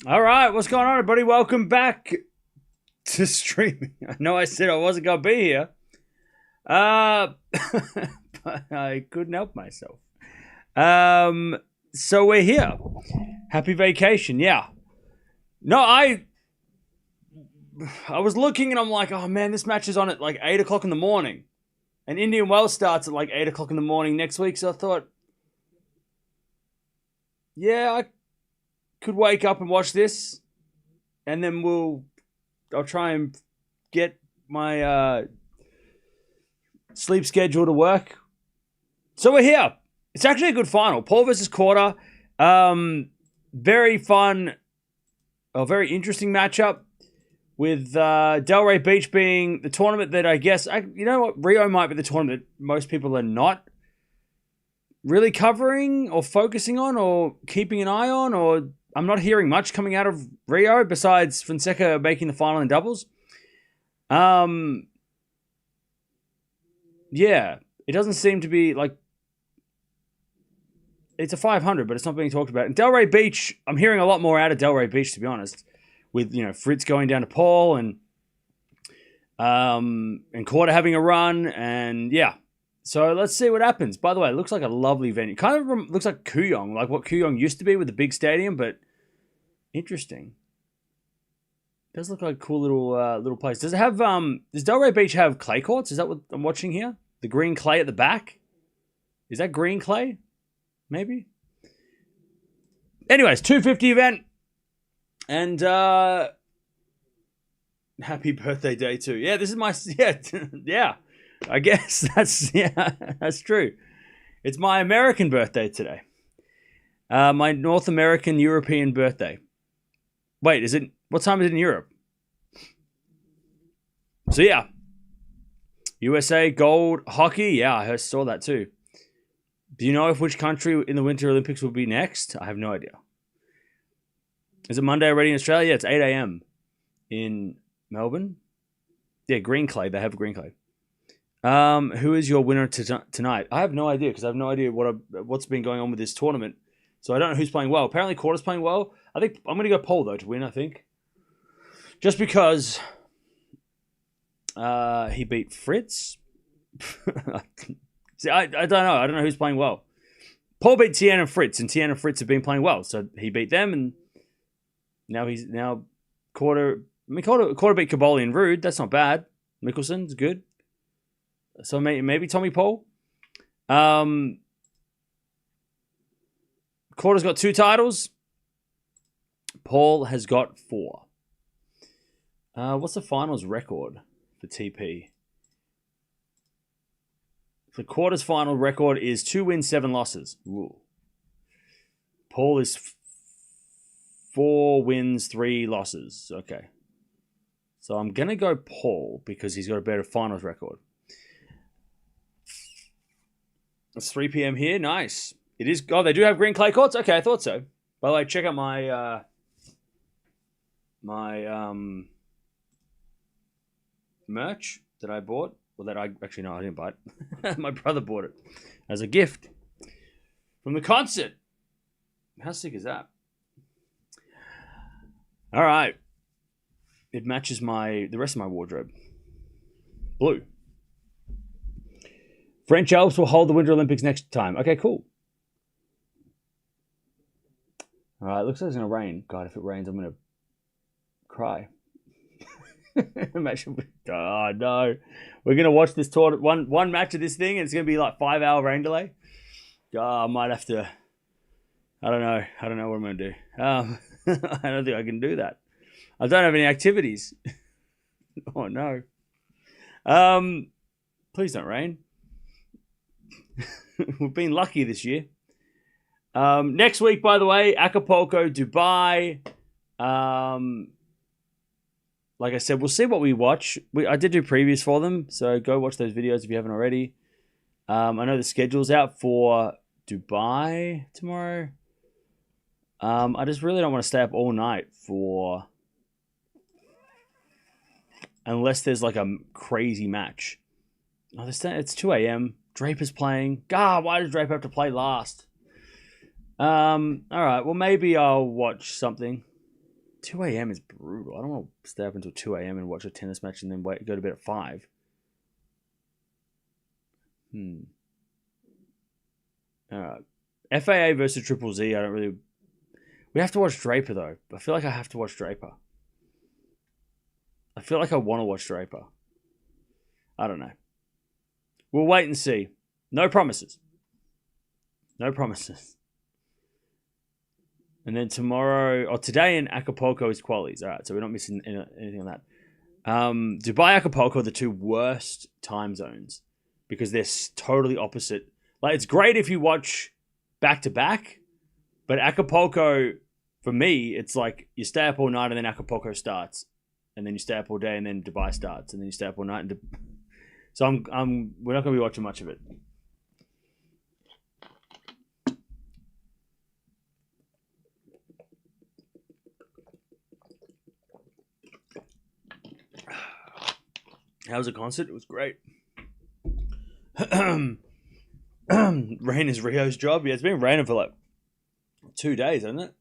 All right, what's going on, everybody? Welcome back to streaming. I know I said I wasn't going to be here, uh, but I couldn't help myself. So we're here. Happy vacation, yeah. No, I was looking and I'm like, oh man, this match is on at like 8 o'clock in the morning, and Indian Wells starts at like 8 o'clock in the morning next week. So I thought, yeah, I could wake up and watch this, and then I'll try and get my sleep schedule to work. So we're here. It's actually a good final. Paul versus Korda. Very fun, a very interesting matchup with Delray Beach being the tournament that I guess, you know what, Rio might be the tournament that most people are not really covering or focusing on or keeping an eye on, or I'm not hearing much coming out of Rio besides Fonseca making the final in doubles. Yeah, it doesn't seem to be like it's a 500, but it's not being talked about. And Delray Beach, I'm hearing a lot more out of Delray Beach, to be honest, with Fritz going down to Paul and Korda having a run, and yeah. So let's see what happens. By the way, it looks like a lovely venue. Kind of looks like Kooyong, like what Kooyong used to be with the big stadium, but interesting. It does look like a cool little place. Does it have does Delray Beach have clay courts? Is that what I'm watching here? The green clay at the back? Is that green clay? Maybe. Anyways, 250 event. And happy birthday day too. Yeah, this is my yeah. I guess that's true. It's my American birthday today. My North American European birthday. Wait, is it? What time is it in Europe? So yeah, USA gold hockey. Yeah, I saw that too. Do you know if which country in the Winter Olympics will be next? I have no idea. Is it Monday already in Australia? Yeah, it's 8 a.m. in Melbourne. Yeah, green clay. They have green clay. Who is your winner tonight? I have no idea because I have no idea what's been going on with this tournament. So I don't know who's playing well. Apparently, Korda's playing well. I think I'm going to go Paul though to win. I think just because he beat Fritz. See, I don't know. I don't know who's playing well. Paul beat Tien and Fritz, and Tien and Fritz have been playing well. So he beat them, and now Korda. I mean, Korda beat Caboli and Rude. That's not bad. Mickelson's good. So maybe Tommy Paul. Korda's got 2 titles. Paul has got 4. What's the finals record for TP? The Korda's final record is 2 wins, 7 losses. Ooh. Paul is 4 wins, 3 losses. Okay. So I'm going to go Paul because he's got a better finals record. It's 3 p.m. here. Nice. It is. Oh, they do have green clay courts? Okay, I thought so. By the way, check out my merch that I bought. Well, that I actually, no, I didn't buy it. My brother bought it as a gift from the concert. How sick is that? All right. It matches the rest of my wardrobe. Blue. French Alps will hold the Winter Olympics next time. Okay, cool. All right, looks like it's going to rain. God, if it rains, I'm going to cry. Imagine. Oh, no. We're going to watch this tour, one match of this thing, and it's going to be like 5-hour rain delay. Oh, I might have to. I don't know. I don't know what I'm going to do. I don't think I can do that. I don't have any activities. Oh, no. Please don't rain. We've been lucky this year. Next week, by the way, Acapulco, Dubai. Like I said, we'll see what we watch. I did do previews for them, so go watch those videos if you haven't already. I know the schedule's out for Dubai tomorrow. I just really don't want to stay up all night unless there's like a crazy match. Oh, it's 2 a.m. Draper's playing. God, why does Draper have to play last? All right, well, maybe I'll watch something. 2 a.m. is brutal. I don't want to stay up until 2 a.m. and watch a tennis match and then go to bed at 5. FAA versus Triple Z. I don't really. We have to watch Draper though. I feel like I have to watch Draper. I feel like I want to watch Draper. I don't know. We'll wait and see. No promises. No promises. And then today in Acapulco is qualies. All right, so we're not missing anything on that. Dubai, Acapulco are the two worst time zones because they're totally opposite. Like, it's great if you watch back to back, but Acapulco, for me, it's like you stay up all night and then Acapulco starts, and then you stay up all day and then Dubai starts, and then you stay up all night. So we're not going to be watching much of it. How was the concert? It was great. Rain is Rio's job. Yeah, it's been raining for like 2 days, hasn't it?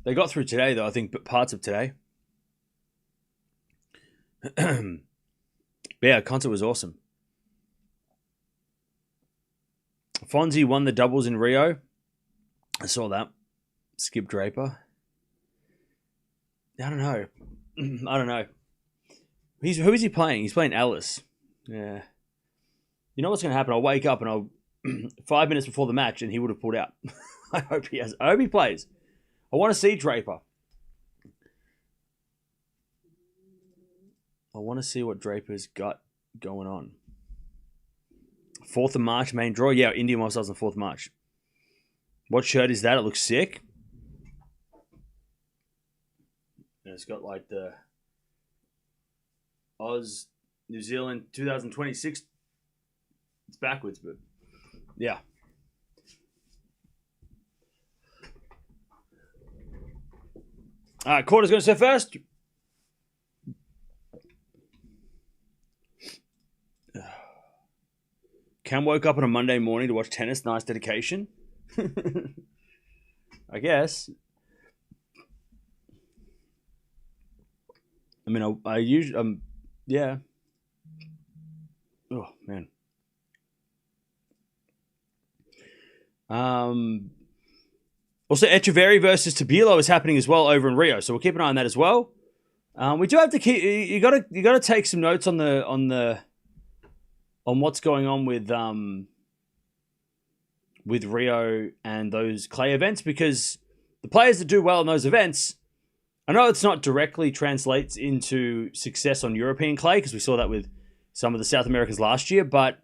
They got through today, though, I think, but parts of today. But yeah, concert was awesome. Fonzie won the doubles in Rio. I saw that. Skip Draper. I don't know. Who is he playing? He's playing Ellis. Yeah. You know what's going to happen? I'll wake up and I'll 5 minutes before the match and he would have pulled out. I hope he plays. I want to see Draper. I want to see what Draper's got going on. 4th of March main draw. Yeah, India Masters on 4th of March. What shirt is that? It looks sick. And it's got like the Oz New Zealand 2026. It's backwards, but yeah. All right, Korda's going to serve first. Cam woke up on a Monday morning to watch tennis. Nice dedication. I guess. I mean, I usually, yeah. Oh, man. Also, Echeverry versus Tabilo is happening as well over in Rio, so we'll keep an eye on that as well. We do have to keep. You got to take some notes on what's going on with Rio and those clay events, because the players that do well in those events, I know it's not directly translates into success on European clay, because we saw that with some of the South Americans last year, but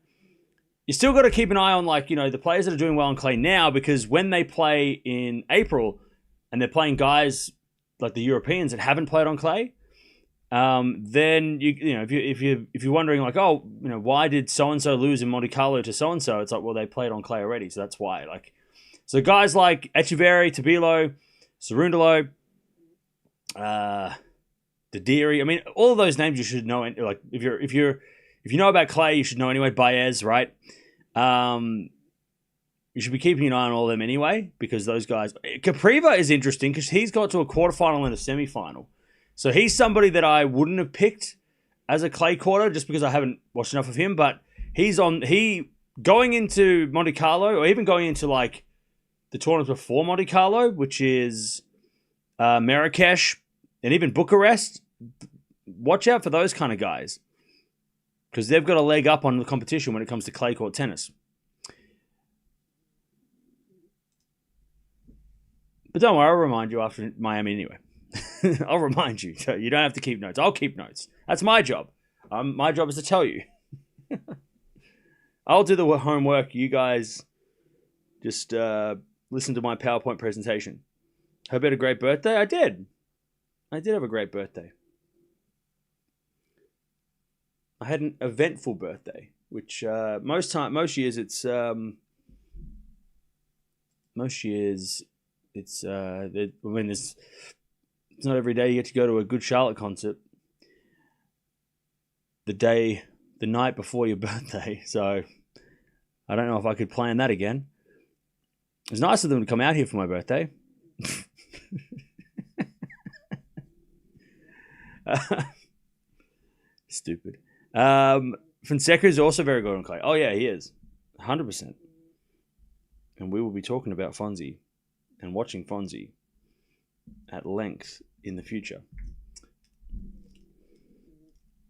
you still got to keep an eye on, like, you know, the players that are doing well on clay now, because when they play in April and they're playing guys like the Europeans that haven't played on clay, then you know if you're wondering, like, oh, you know, why did so and so lose in Monte Carlo to so and so? It's like, well, they played on clay already, so that's why. Like, so guys like Echeverry, Tabilo, Cerundolo, Dadiri. I mean, all of those names you should know. Like, if you know about clay, you should know anyway. Baez, right? You should be keeping an eye on all of them anyway, because those guys. Capriva is interesting because he's got to a quarterfinal and a semifinal. So he's somebody that I wouldn't have picked as a clay quarter just because I haven't watched enough of him. But he going into Monte Carlo, or even going into like the tournaments before Monte Carlo, which is Marrakesh and even Bucharest. Watch out for those kind of guys, because they've got a leg up on the competition when it comes to clay court tennis. But don't worry, I'll remind you after Miami anyway. I'll remind you. So you don't have to keep notes. I'll keep notes. That's my job. My job is to tell you. I'll do the homework. You guys just listen to my PowerPoint presentation. Hope you had a great birthday. I did. I did have a great birthday. I had an eventful birthday, which most years it's it's not every day you get to go to a Good Charlotte concert the night before your birthday. So I don't know if I could plan that again. It's nice of them to come out here for my birthday. Stupid. Fonseca is also very good on clay. Oh, yeah, he is. 100%. And we will be talking about Fonzie and watching Fonzie at length in the future.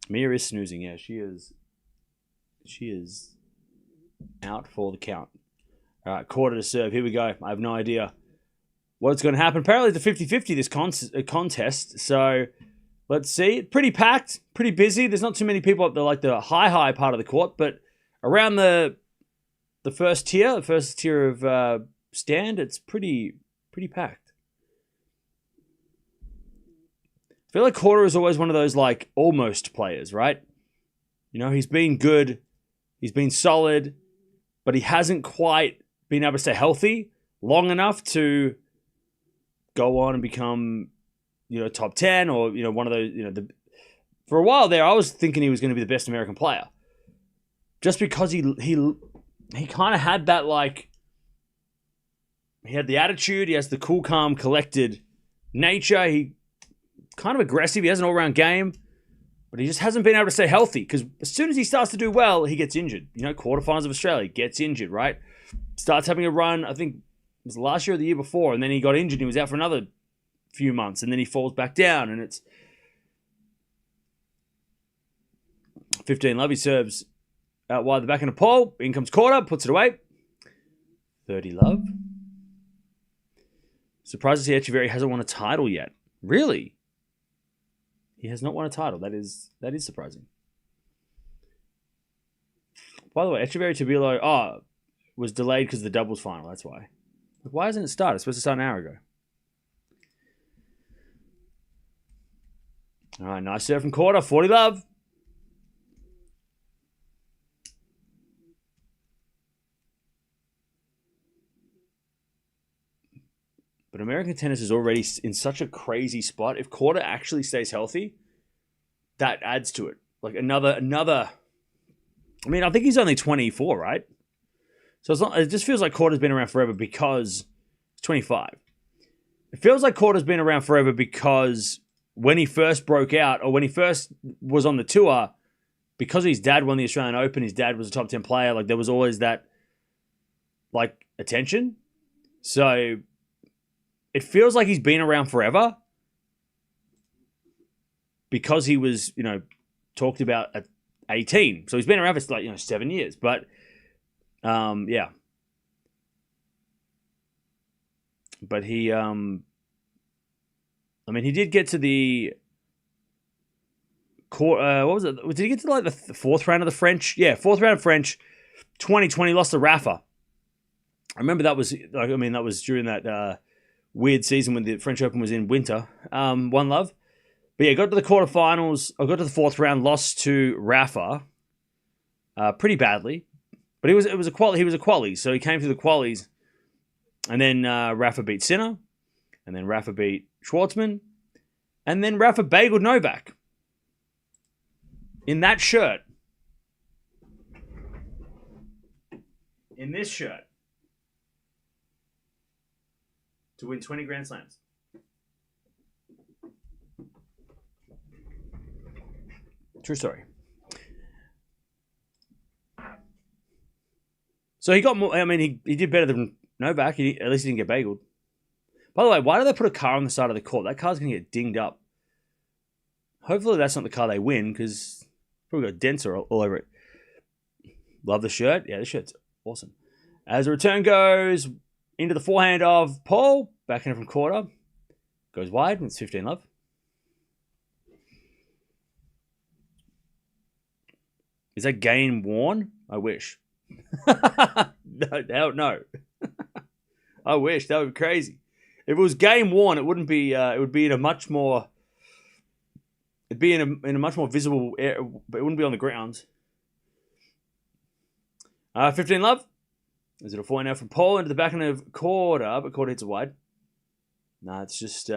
Mirra is snoozing. Yeah, she is. She is out for the count. All right, Korda to serve. Here we go. I have no idea what's going to happen. Apparently, it's a 50-50 this contest. So let's see. Pretty packed, pretty busy. There's not too many people up the high part of the court, but around the first tier of stand, it's pretty packed. I feel like Korda is always one of those like almost players, right? You know, he's been good, he's been solid, but he hasn't quite been able to stay healthy long enough to go on and become, top 10 or, one of those, for a while there, I was thinking he was going to be the best American player. Just because he kind of had that, he had the attitude, he has the cool, calm, collected nature. He kind of aggressive. He has an all-round game, but he just hasn't been able to stay healthy because as soon as he starts to do well, he gets injured. Quarterfinals of Australia, gets injured, right? Starts having a run, I think it was last year or the year before, and then he got injured. He was out for another few months, and then he falls back down, and it's 15 love. He serves out wide the back in the pole. In comes Korda, puts it away. 30 love. Surprised to see Echeverry hasn't won a title yet. Really? He has not won a title. That is surprising. By the way, Echeverry Tabilo, was delayed because of the doubles final. That's why. Why hasn't it started? It's supposed to start an hour ago. All right, nice serve from Korda. 40 love. But American tennis is already in such a crazy spot. If Korda actually stays healthy, that adds to it. Like another. I mean, I think he's only 24, right? So it just feels like Korda's been around forever because he's 25. It feels like Korda's been around forever because when he first broke out or when he first was on the tour, because his dad won the Australian Open, his dad was a top 10 player. Like there was always that attention. So it feels like he's been around forever because he was, talked about at 18. So he's been around for 7 years. But yeah. But he he did get to the what was it? Did he get to the fourth round of the French? Yeah, fourth round of French. 2020 lost to Rafa. I remember that was that was during that weird season when the French Open was in winter. One love. But yeah, got to the quarterfinals. I got to the fourth round, lost to Rafa pretty badly. But he was a quali, so he came through the qualies. And then Rafa beat Sinner. And then Rafa beat Schwartzman. And then Rafa bageled Novak. In that shirt. In this shirt. To win 20 Grand Slams. True story. So he got more. He did better than Novak. At least he didn't get bageled. By the way, why do they put a car on the side of the court? That car's going to get dinged up. Hopefully that's not the car they win because probably got dents all over it. Love the shirt. Yeah, the shirt's awesome. As the return goes into the forehand of Paul, back in from Korda. Goes wide. It's 15 love. Is that game worn? I wish. No. I wish. That would be crazy. If it was game worn, it wouldn't be. It would be in a much more. It'd be in a much more visible area, but it wouldn't be on the ground. 15 love. Is it a forehand now from Paul into the backhand of Korda, but Korda hits it wide. No, it's just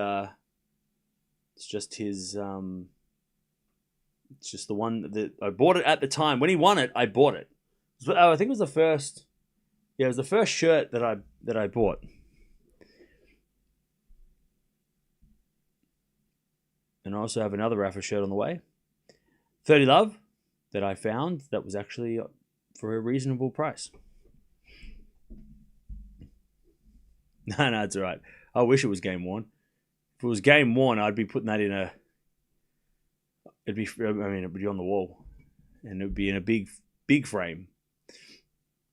his. It's just the one that I bought it at the time when he won it. I bought it. I think it was the first. Yeah, it was the first shirt that I bought. And I also have another Rafa shirt on the way. 30 Love that I found that was actually for a reasonable price. No, it's all right. I wish it was game worn. If it was game worn, I'd be putting that in a... It'd be on the wall. And it would be in a big frame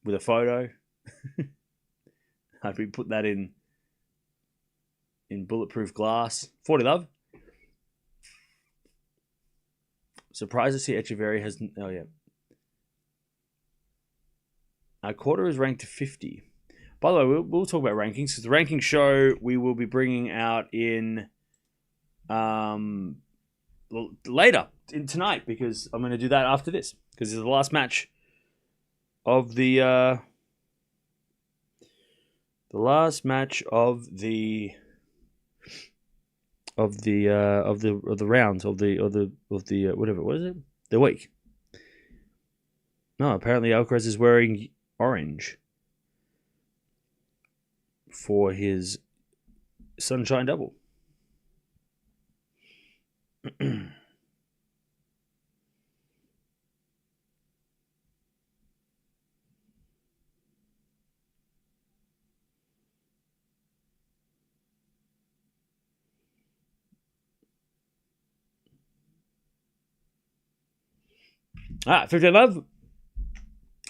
with a photo. I'd be putting that in bulletproof glass. 40 Love. Surprised to see Echeverry has... Oh, yeah. Korda is ranked 50. By the way, we'll talk about rankings. Because the ranking show we will be bringing out in... later, tonight. Because I'm going to do that after this. Because it's the last match of the... the last match of the rounds of the whatever, what is it? The week. No, apparently Alcaraz is wearing orange for his Sunshine Double. Ah, 50 Love.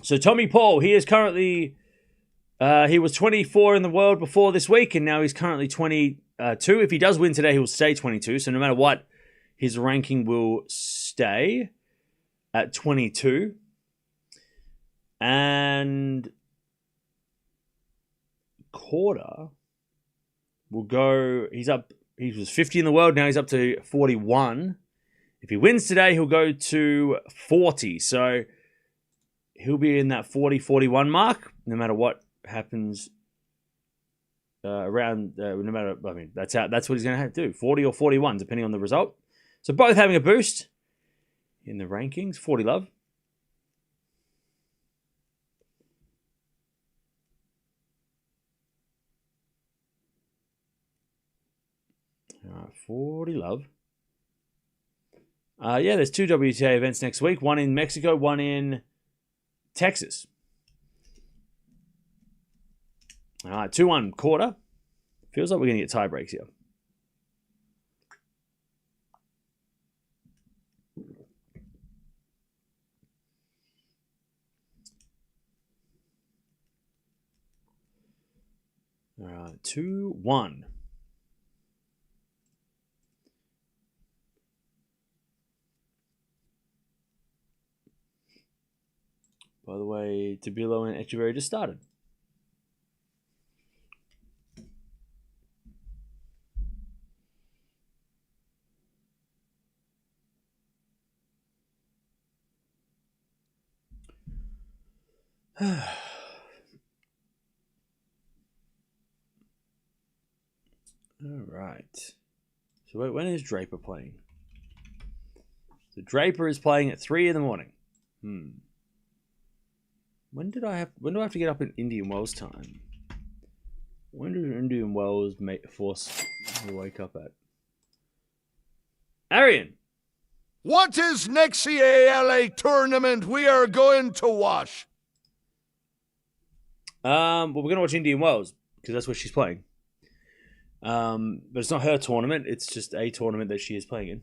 So Tommy Paul, he is currently, he was 24 in the world before this week, and now he's currently 22. If he does win today, he will stay 22. So no matter what, his ranking will stay at 22. And Korda will go, he was 50 in the world, now he's up to 41. If he wins today, he'll go to 40. So he'll be in that 40-41 mark, no matter what happens around. No matter, I mean, that's what he's going to have to do. 40 or 41, depending on the result. So both having a boost in the rankings. 40 Love. All right, 40 Love. Yeah, there's 2 WTA events next week. One in Mexico, one in Texas. All right, 2-1 Korda. Feels like we're going to get tie breaks here. All right, 2-1. By the way, Tabilo and Echeverry just started. All right. So wait, when is Draper playing? So Draper is playing at 3 in the morning. When do I have to get up in Indian Wells time? When does Indian Wells force me to wake up at? Arian! What is next CALA tournament we are going to watch? Well, we're going to watch Indian Wells, because that's what she's playing. But it's not her tournament, it's just a tournament that she is playing in.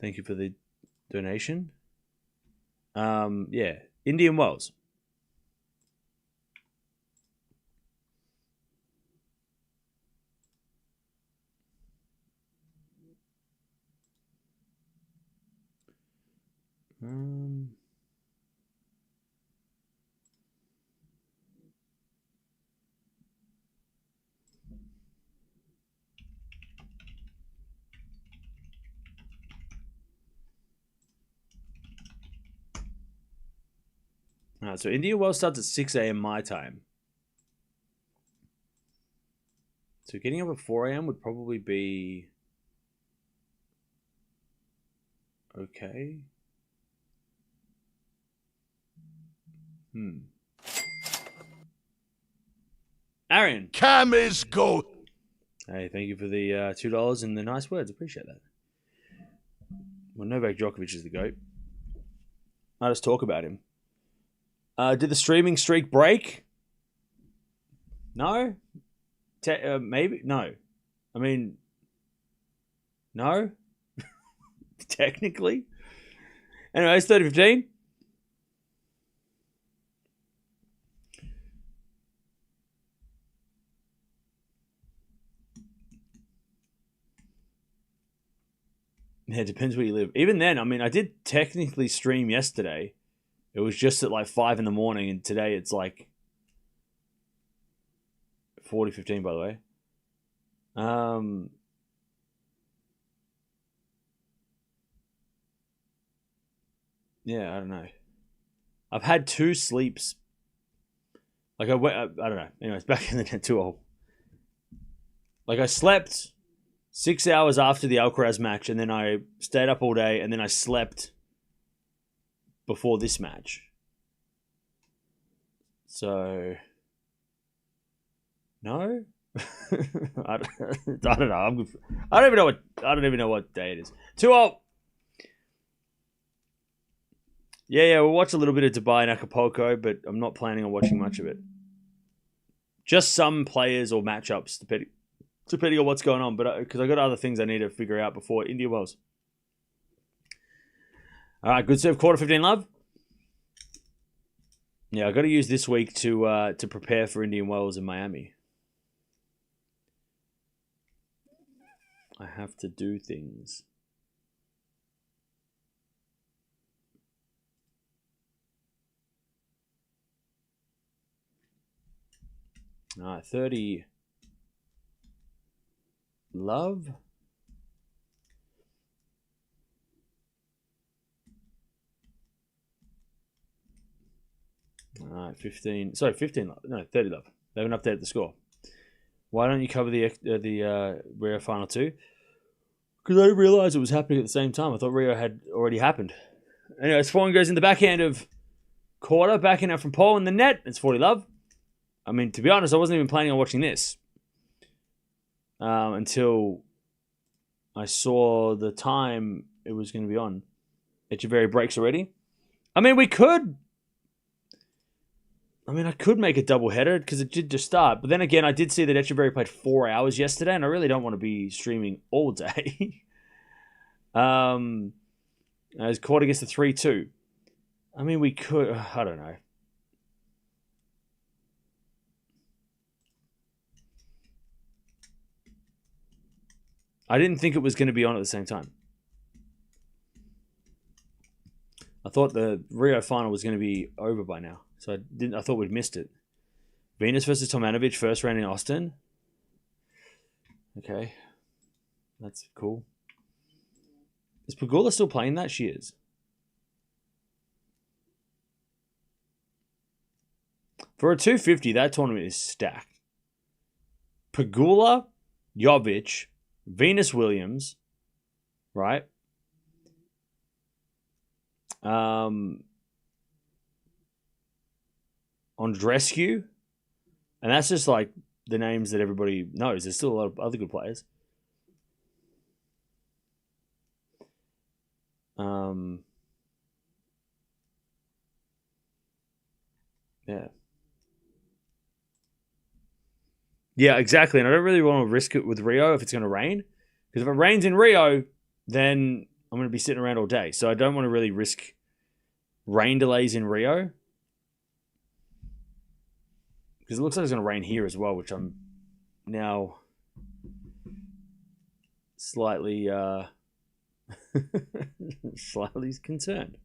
Thank you for the donation. Yeah, Indian Wells. So India Wells starts at 6 a.m. my time. So getting up at 4 a.m. would probably be okay. Aaron. Cam is go. Hey, thank you for the $2 and the nice words. Appreciate that. Well, Novak Djokovic is the GOAT. I'll just talk about him. Did the streaming streak break? No. Maybe? No. I mean, no. Technically. Anyway, it's 30-15. Yeah, it depends where you live. Even then, I mean, I did technically stream yesterday. It was just at like 5 in the morning, and today it's like 40-15, by the way. Yeah, I don't know. I've had 2 sleeps. Like I don't know. Anyways, back in the net 2-0. Like I slept 6 hours after the Alcaraz match, and then I stayed up all day, and then I slept before this match. So, no, I don't know. I don't even know what day it is. 2-0. Yeah, we'll watch a little bit of Dubai and Acapulco, but I'm not planning on watching much of it. Just some players or matchups, depending on what's going on. But because I got other things I need to figure out before India Wells. All right, good serve. Quarter 15 love. Yeah, I got to use this week to prepare for Indian Wells in Miami. I have to do things. All right, 30 love. All right, 15. Sorry, 15 love. No, 30 love. They haven't updated the score. Why don't you cover the Rio Final 2? Because I didn't realize it was happening at the same time. I thought Rio had already happened. Anyway, Spawn goes in the backhand of Korda, backhand out from Paul in the net. It's 40 love. I mean, to be honest, I wasn't even planning on watching this until I saw the time it was going to be on. Echeverry breaks already. I mean, I could make a double header because it did just start. But then again, I did see that Echeverry played 4 hours yesterday, and I really don't want to be streaming all day. As Korda gets to 3-2. I mean, we could. I don't know. I didn't think it was going to be on at the same time. I thought the Rio final was going to be over by now. So I thought we'd missed it. Venus versus Tomanovic, first round in Austin. Okay. That's cool. Is Pegula still playing that? She is. For a 250, that tournament is stacked. Pegula, Jovic, Venus Williams, right? Andrescu, and that's just like the names that everybody knows. There's still a lot of other good players. Yeah, exactly. And I don't really want to risk it with Rio if it's going to rain, because if it rains in Rio, then I'm going to be sitting around all day. So I don't want to really risk rain delays in Rio. Because it looks like it's going to rain here as well, which I'm now slightly slightly concerned.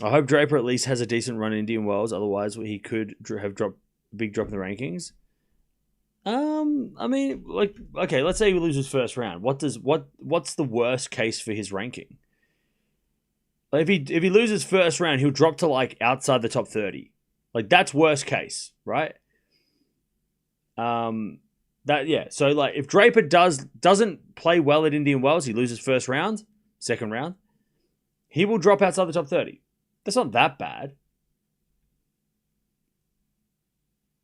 I hope Draper at least has a decent run in Indian Wells. Otherwise, he could have dropped a big drop in the rankings. I mean, like, okay, let's say he loses first round. What's the worst case for his ranking? Like if he loses first round, he'll drop to like outside the top 30. Like that's worst case, right? So like if Draper doesn't play well at Indian Wells, he loses first round, second round, he will drop outside the top 30. That's not that bad.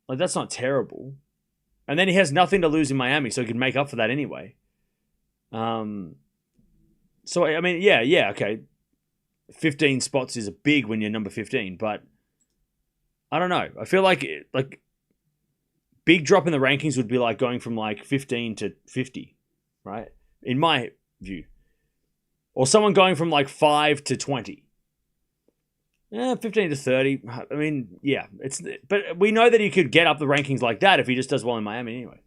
Like that's not terrible. And then he has nothing to lose in Miami, so he can make up for that anyway. So, I mean, yeah, okay. 15 spots is big when you're number 15, but I don't know. I feel like big drop in the rankings would be like going from like 15 to 50, right? In my view. Or someone going from like 5 to 20. 15 to 30. I mean, yeah. But we know that he could get up the rankings like that if he just does well in Miami anyway.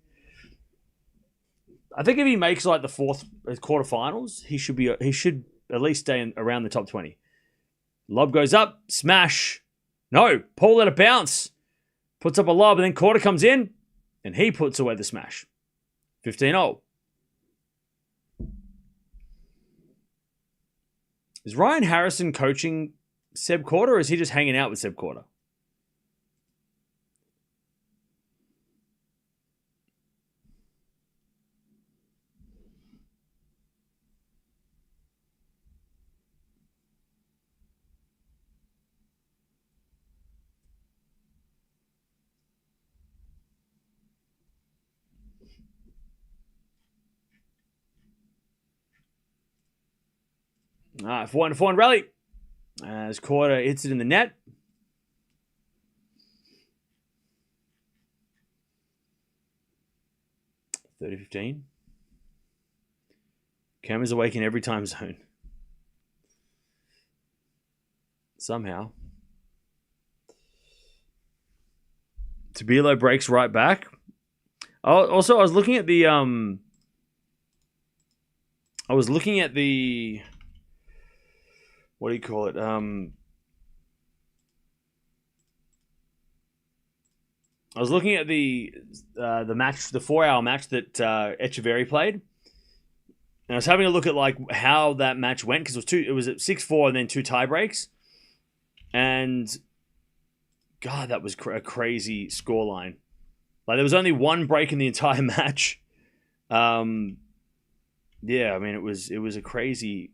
I think if he makes like the fourth quarterfinals, he should at least stay around the top 20. Lob goes up, smash. No, Paul let it bounce. Puts up a lob, and then Korda comes in, and he puts away the smash. 15-0. Is Ryan Harrison coaching Seb Korda, or is he just hanging out with Seb Korda? All right, 4-1 rally. As Korda hits it in the net. $30-15. Cam is awake in every time zone. Somehow. Tabilo breaks right back. Also, I was looking at the what do you call it? I was looking at the match, the 4-hour match that Echeverry played, and I was having a look at like how that match went because it was at 6-4 and then 2 tie breaks, and God, that was a crazy scoreline. Like there was only 1 break in the entire match. Yeah, I mean it was a crazy.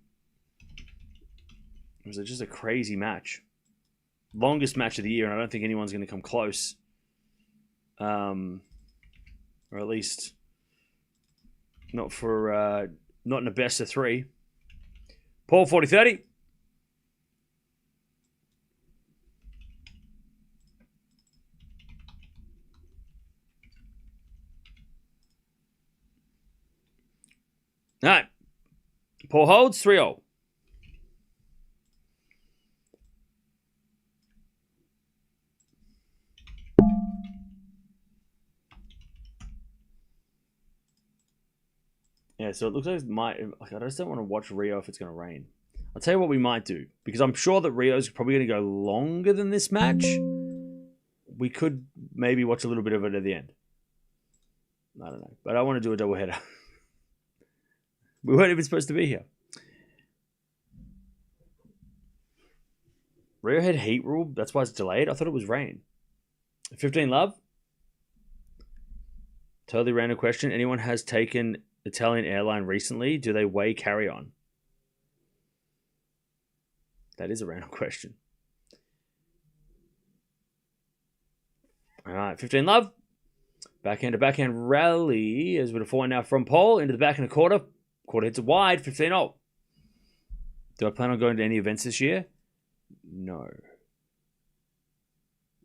It was just a crazy match. Longest match of the year, and I don't think anyone's going to come close. Or at least not in the best of 3. Paul, 40-30. All right. Paul holds 3-0. Yeah, so it looks like I just don't want to watch Rio if it's going to rain. I'll tell you what we might do, because I'm sure that Rio's probably going to go longer than this match. We could maybe watch a little bit of it at the end. I don't know, but I want to do a doubleheader. We weren't even supposed to be here. Rio had heat rule, that's why it's delayed. I thought it was rain. 15 love. Totally random question. Anyone has taken Italian airline recently? Do they weigh carry-on? That is a random question. All right, 15 love. Backhand to backhand rally as with a 4 now from Paul into the backhand of Korda. Korda hits it wide, 15-0. Do I plan on going to any events this year? No.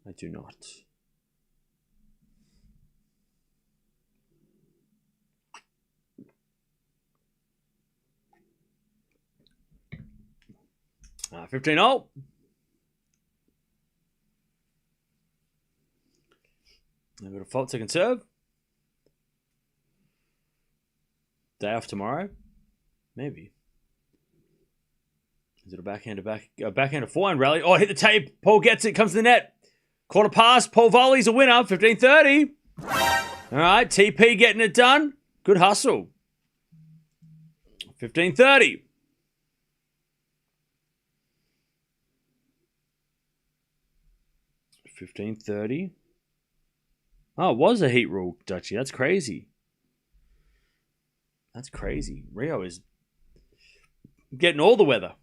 I do not. Uh, 15-0. I've got a fault second serve. Day off tomorrow? Maybe. Is it a backhand to forehand rally? Oh, hit the tape. Paul gets it. Comes to the net. Quarter pass. Paul volleys a winner. 15-30. All right. TP getting it done. Good hustle. 15-30. Oh, it was a heat rule, Dutchie. That's crazy. That's crazy. Rio is getting all the weather.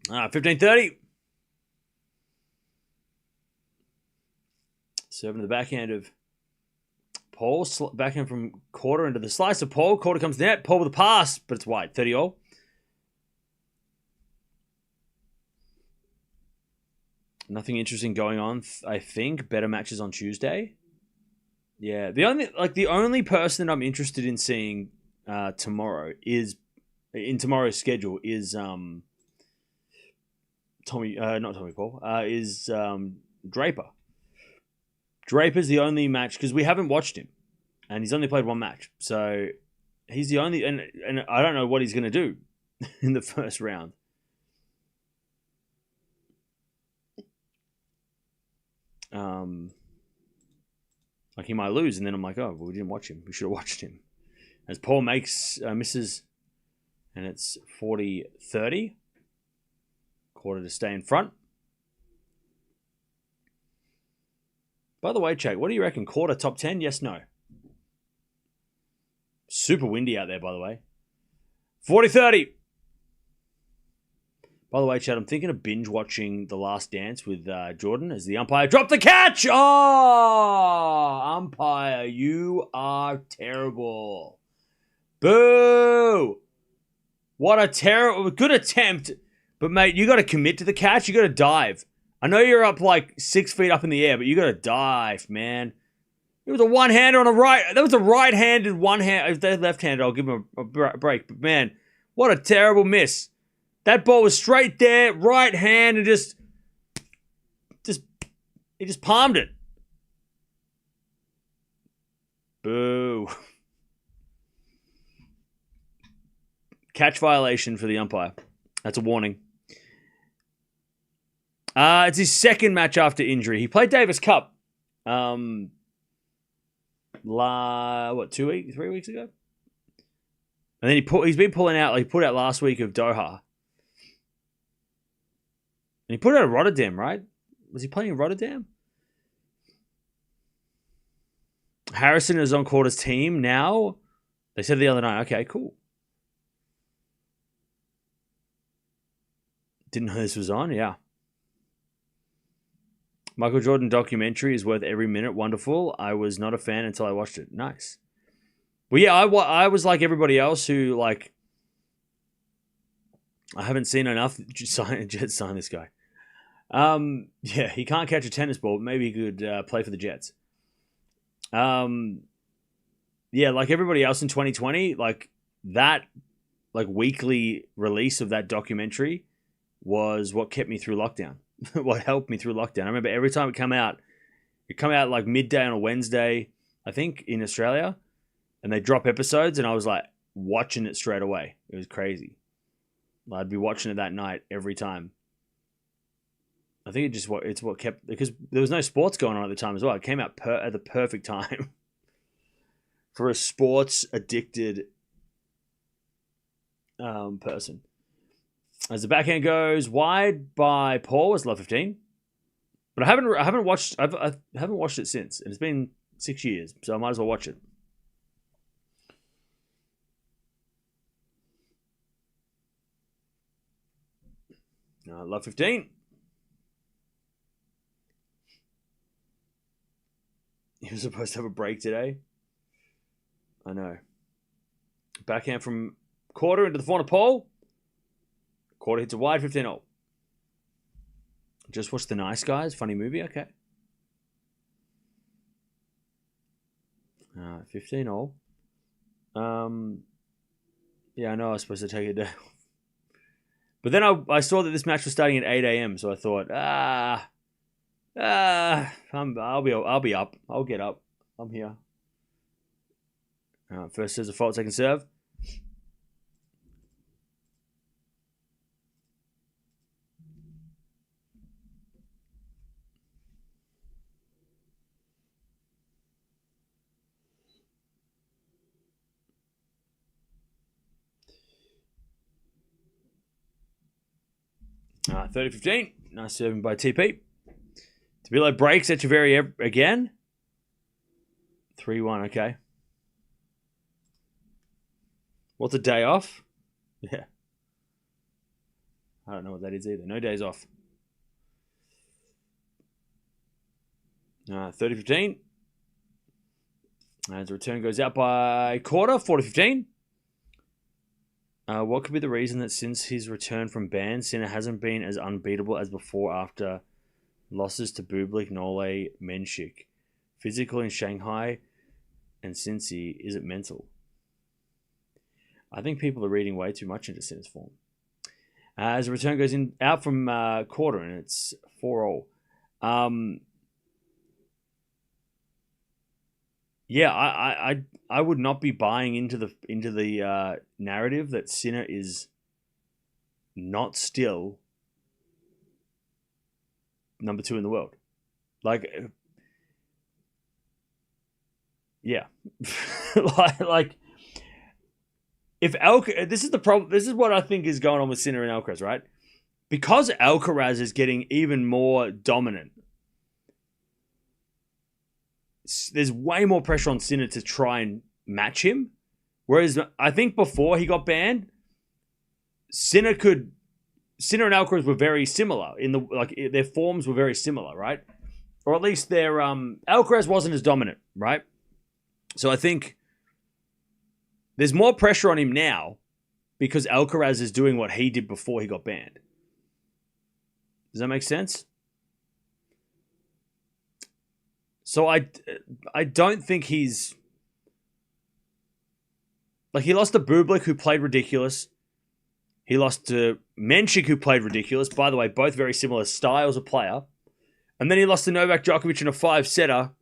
15-30. Serving to the backhand of Paul backhand from Korda into the slice of Paul. Korda comes net. Paul with a pass, but it's wide. 30-all. Nothing interesting going on, I think. Better matches on Tuesday. Yeah, the only person that I'm interested in seeing tomorrow is in tomorrow's schedule is not Tommy Paul, is Draper. Draper's the only match because we haven't watched him, and he's only played one match, so he's the only, and I don't know what he's going to do in the first round. Like he might lose, and then I'm like, oh, well, we didn't watch him. We should have watched him. As Paul misses, and it's 40-30. Korda to stay in front. By the way, Chad, what do you reckon? Korda top 10? Yes, no. Super windy out there, by the way. 40-30. By the way, Chad, I'm thinking of binge watching The Last Dance with Jordan as the umpire dropped the catch. Oh, umpire, you are terrible. Boo. What a terrible, good attempt. But, mate, you got to commit to the catch. You got to dive. I know you're up like 6 feet up in the air, but you got to dive, man. It was a one-hander on the right. That was a right-handed one-hand. If they're left-handed, I'll give him a break. But, man, what a terrible miss. That ball was straight there, right hand, and he just palmed it. Boo. Catch violation for the umpire. That's a warning. It's his second match after injury. He played Davis Cup. 3 weeks ago? And then he's been pulling out, like he put out last week of Doha. And he put out of Rotterdam, right? Was he playing in Rotterdam? Harrison is on Korda's team now. They said the other night. Okay, cool. Didn't know this was on. Yeah. Michael Jordan documentary is worth every minute. Wonderful. I was not a fan until I watched it. Nice. Well, yeah, I was like everybody else who, like, I haven't seen enough. Sign this guy. Yeah, he can't catch a tennis ball, but maybe he could play for the Jets. Yeah, like everybody else in 2020, like that, like weekly release of that documentary was what kept me through lockdown. What helped me through lockdown. I remember every time it come out like midday on a Wednesday, I think, in Australia, and they drop episodes, and I was like watching it straight away. It was crazy. I'd be watching it that night every time. I think it's what kept, because there was no sports going on at the time as well. It came out at the perfect time for a sports addicted person. As the backhand goes wide by Paul, was love 15, but I haven't watched it since, and it's been 6 years, so I might as well watch it. Love 15. He was supposed to have a break today. I know. Backhand from Korda into the corner pole. Korda hits a wide 15-0. Just watched The Nice Guys. Funny movie. Okay. 15-0. Yeah, I know I was supposed to take it down. But then I saw that this match was starting at 8 a.m. So I thought, I'll be up. I'll get up. I'm here. First there's a fault, second serve. All right, 30-15. Nice serving by TP. Tabilo breaks Echeverry again. 3-1, okay. What's a day off? Yeah. I don't know what that is either. No days off. 30-15. As the return goes out by Korda, 4-15. What could be the reason that since his return from ban, Sinner hasn't been as unbeatable as before after losses to Bublik, Nole, Menchik? Physical in Shanghai and Cincy, is it mental? I think people are reading way too much into Sinner's form. As the return goes in out from Korda, and it's 4-all. Yeah, I would not be buying into the narrative that Sinner is not still number 2 in the world. Like, yeah, like if this is the problem. This is what I think is going on with Sinner and Alcaraz, right? Because Alcaraz is getting even more dominant. There's way more pressure on Sinner to try and match him. Whereas I think before he got banned, Sinner and Alcaraz were very similar their forms were very similar, right? Or at least their Alcaraz wasn't as dominant, right? So I think there's more pressure on him now because Alcaraz is doing what he did before he got banned. Does that make sense? So I don't think he's... Like, he lost to Bublik, who played ridiculous. He lost to Menchik, who played ridiculous. By the way, both very similar styles of player. And then he lost to Novak Djokovic in a 5-setter.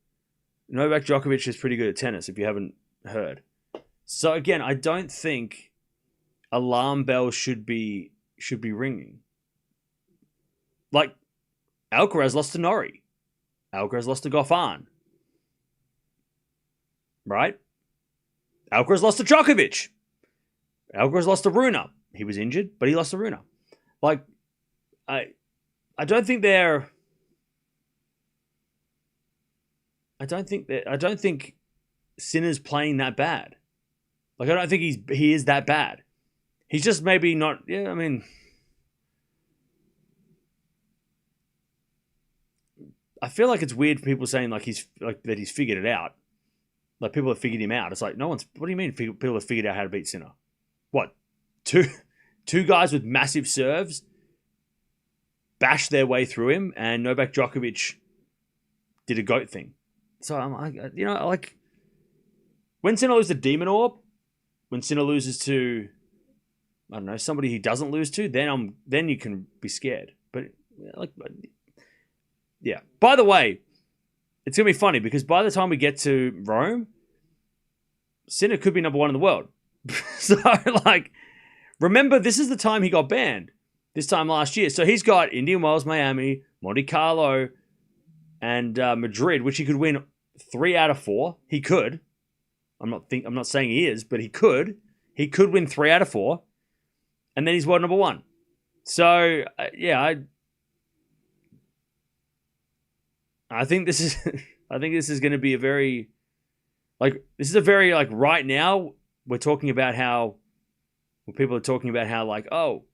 Novak Djokovic is pretty good at tennis, if you haven't heard. So again, I don't think alarm bells should be ringing. Like, Alcaraz lost to Norrie. Alcaraz lost to Goffin. Right? Alcaraz lost to Djokovic. Alcaraz lost to Rune. He was injured, but he lost to Rune. Like, I don't think they're... I don't think Sinner's playing that bad. Like, I don't think he is that bad. He's just maybe not... Yeah, I mean... I feel like it's weird for people saying that he's figured it out. Like, people have figured him out. It's like, no one's... What do you mean people have figured out how to beat Sinner? What? Two guys with massive serves bashed their way through him, and Novak Djokovic did a goat thing. So I'm like, when Sinner loses to Demon Orb, when Sinner loses to, I don't know, somebody he doesn't lose to, then you can be scared. But yeah. By the way, it's gonna be funny because by the time we get to Rome, Sinner could be number 1 in the world. So like, remember, this is the time he got banned. This time last year, so he's got Indian Wells, Miami, Monte Carlo, and Madrid, which he could win 3 out of 4. He could. I'm not saying he is, but he could. He could win 3 out of 4, and then he's world number 1. So yeah, I think this is going to be a very right now we're talking about how people are talking about how like, oh,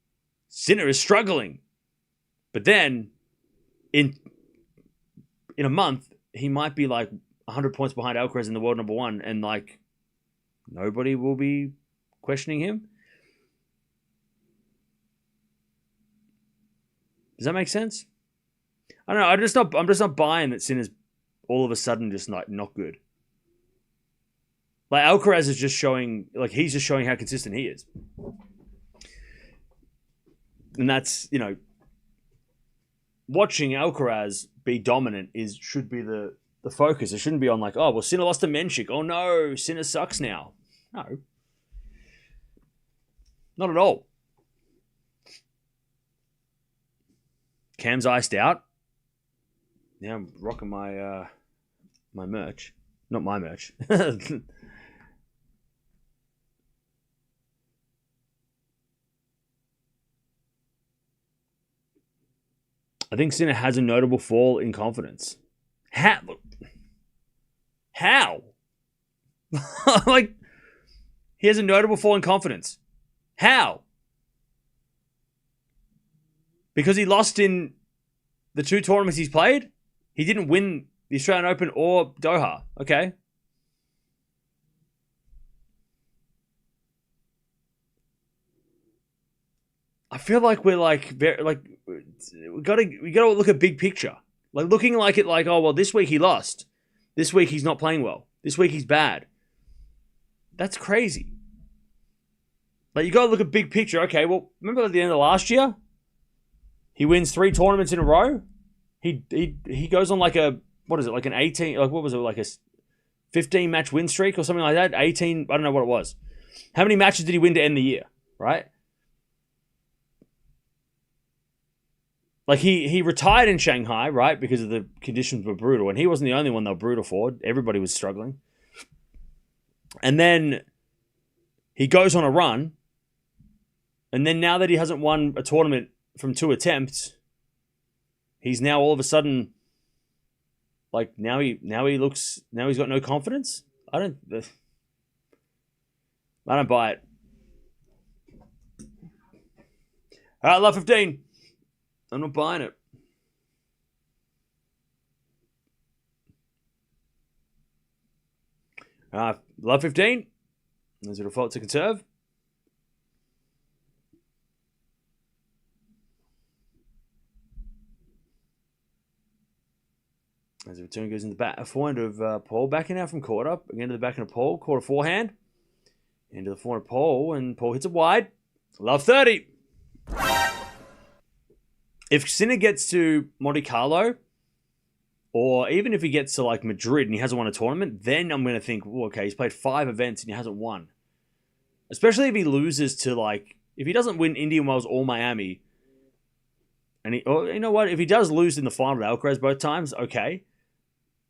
Sinner is struggling, but then in a month he might be like 100 points behind Alcaraz in the world number 1, and like nobody will be questioning him. Does that make sense? I don't know. I'm just not buying that Sinner's all of a sudden just not good. Like, Alcaraz is just showing, like, he's just showing how consistent he is. And that's, watching Alcaraz be dominant should be the focus. It shouldn't be on like, oh, well, Sinner lost to Menchik. Oh no, Sinner sucks now. No. Not at all. Cam's iced out. Now I'm rocking my my merch. Not my merch. I think Sinner has a notable fall in confidence. How? Like, he has a notable fall in confidence. How? Because he lost in the 2 tournaments he's played? He didn't win the Australian Open or Doha. Okay. I feel like we're like very like we gotta look at big picture. Like looking like it like, oh well, this week he lost. This week he's not playing well. This week he's bad. That's crazy. Like you gotta look at big picture. Okay, well, remember at the end of last year? He wins 3 tournaments in a row. He goes on like a what is it, like an 18 like what was it, like a 15 match win streak or something like that? 18, I don't know what it was. How many matches did he win to end the year, right? Like he retired in Shanghai, right? Because of the conditions were brutal. And he wasn't the only one they were brutal for. Everybody was struggling. And then he goes on a run. And then now that he hasn't won a tournament from 2 attempts, he's now all of a sudden like now he's got no confidence. I don't buy it. All right, love 15. I'm not buying it. Love 15. There's a default to conserve. As the return goes in the back, forehand of Paul. Backing out from Korda. Again to the backhand of Paul. Korda forehand. Into the forehand of Paul. And Paul hits it wide. Love 30. If Sinner gets to Monte Carlo, or even if he gets to like Madrid and he hasn't won a tournament, then I'm going to think, oh, okay, he's played 5 events and he hasn't won. Especially if he loses to like, if he doesn't win Indian Wells or Miami, and or you know what, if he does lose in the final to Alcaraz both times, okay,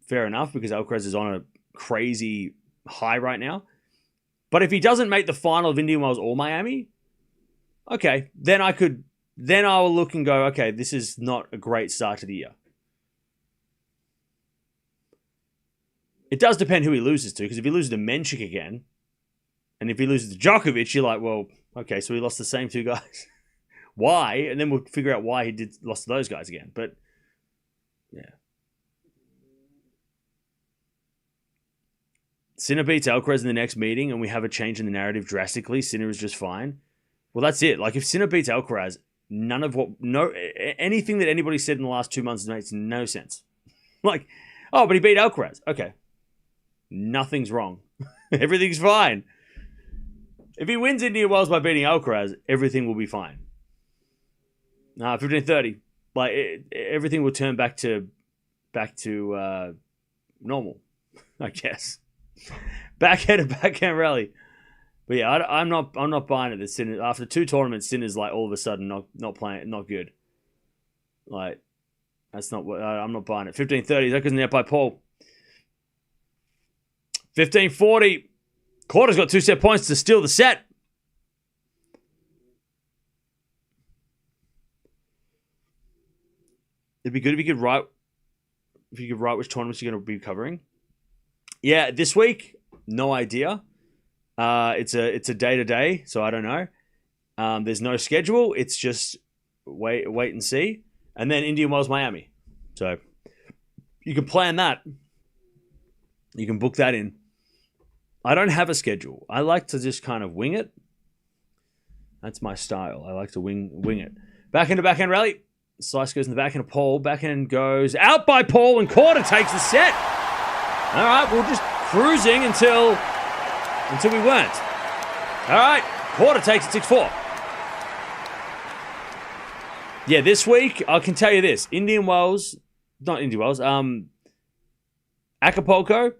fair enough, because Alcaraz is on a crazy high right now. But if he doesn't make the final of Indian Wells or Miami, okay, then I will look and go, okay, this is not a great start to the year. It does depend who he loses to, because if he loses to Menchik again, and if he loses to Djokovic, you're like, well, okay, so he lost the same 2 guys. Why? And then we'll figure out why he lost to those guys again. But, yeah. Sinner beats Alcaraz in the next meeting, and we have a change in the narrative drastically. Sinner is just fine. Well, that's it. Like, if Sinner beats Alcaraz, anything that anybody said in the last 2 months makes no sense. Like, oh, but he beat Alcaraz. Okay. Nothing's wrong. Everything's fine. If he wins Indian Wells by beating Alcaraz, everything will be fine. 15-30. Like, everything will turn back to normal, I guess. Backhand rally. But yeah, I'm not buying it that Sinner, after 2 tournaments, Sinner's like all of a sudden not playing, not good. Like, that's not what I'm not buying it. 15-30. That goes in there by Paul. 15-40. Korda's got 2 set points to steal the set. It'd be good if you could write which tournaments you're going to be covering. Yeah, this week, no idea. It's a day-to-day, so I don't know. There's no schedule. It's just wait and see. And then Indian Wells, Miami. So you can plan that. You can book that in. I don't have a schedule. I like to just kind of wing it. That's my style. I like to wing it. Backhand to backhand rally. Slice goes in the backhand of Paul. Backhand goes out by Paul, and Korda takes the set. All right, we're just cruising until we weren't. All right, Korda takes it 6-4. Yeah, this week, I can tell you this. Acapulco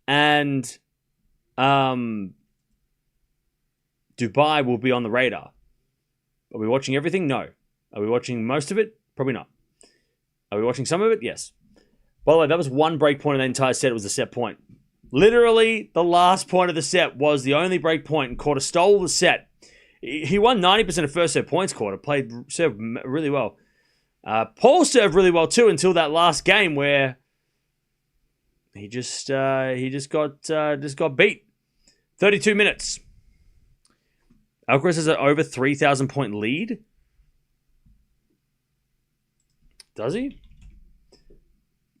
and Dubai will be on the radar. Are we watching everything? No. Are we watching most of it? Probably not. Are we watching some of it? Yes. By the way, that was one break point in the entire set. It was the set point. Literally, the last point of the set was the only break point, and Korda stole the set. He won 90% of first set points, Korda. Served really well. Paul served really well too until that last game where he just got beat. 32 minutes. Alcaraz has an over 3,000 point lead. Does he?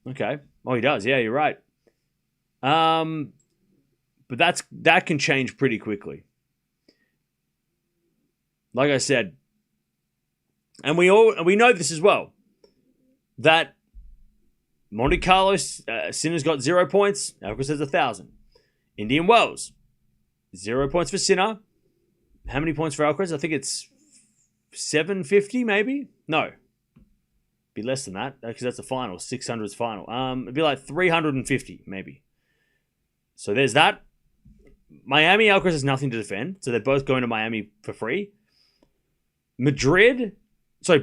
Okay. Oh, he does. Yeah, you're right. But that can change pretty quickly. Like I said, And we know this as well, that Monte Carlo, Sinner's got 0 points. Alcaraz has 1,000. Indian Wells, 0 points for Sinner. How many points for Alcaraz? I think it's 750 maybe? No. Be less than that because that's a final. 600 is final. It'd be like 350 maybe. So there's that. Miami, Alcaraz has nothing to defend. So they're both going to Miami for free.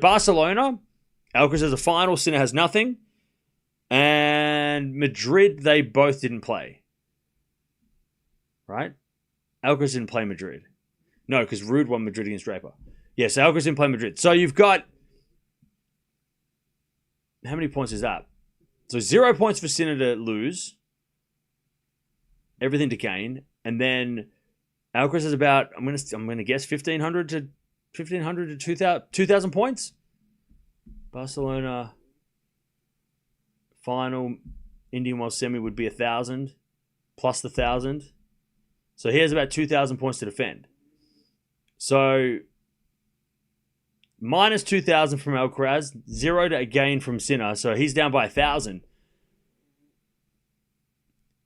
Barcelona, Alcaraz has a final. Sinner has nothing. And Madrid, they both didn't play. Right? Alcaraz didn't play Madrid. No, because Rude won Madrid against Draper. Yeah, so Alcaraz didn't play Madrid. So you've got... How many points is that? So 0 points for Sinner to lose. Everything to gain. And then Alcaraz is about, I'm gonna guess 1,500 to 2,000 points. Barcelona final, Indian Wells semi would be 1,000 plus the 1,000. So he has about 2,000 points to defend. So minus 2,000 from Alcaraz, 0 to gain from Sinner. So he's down by 1,000.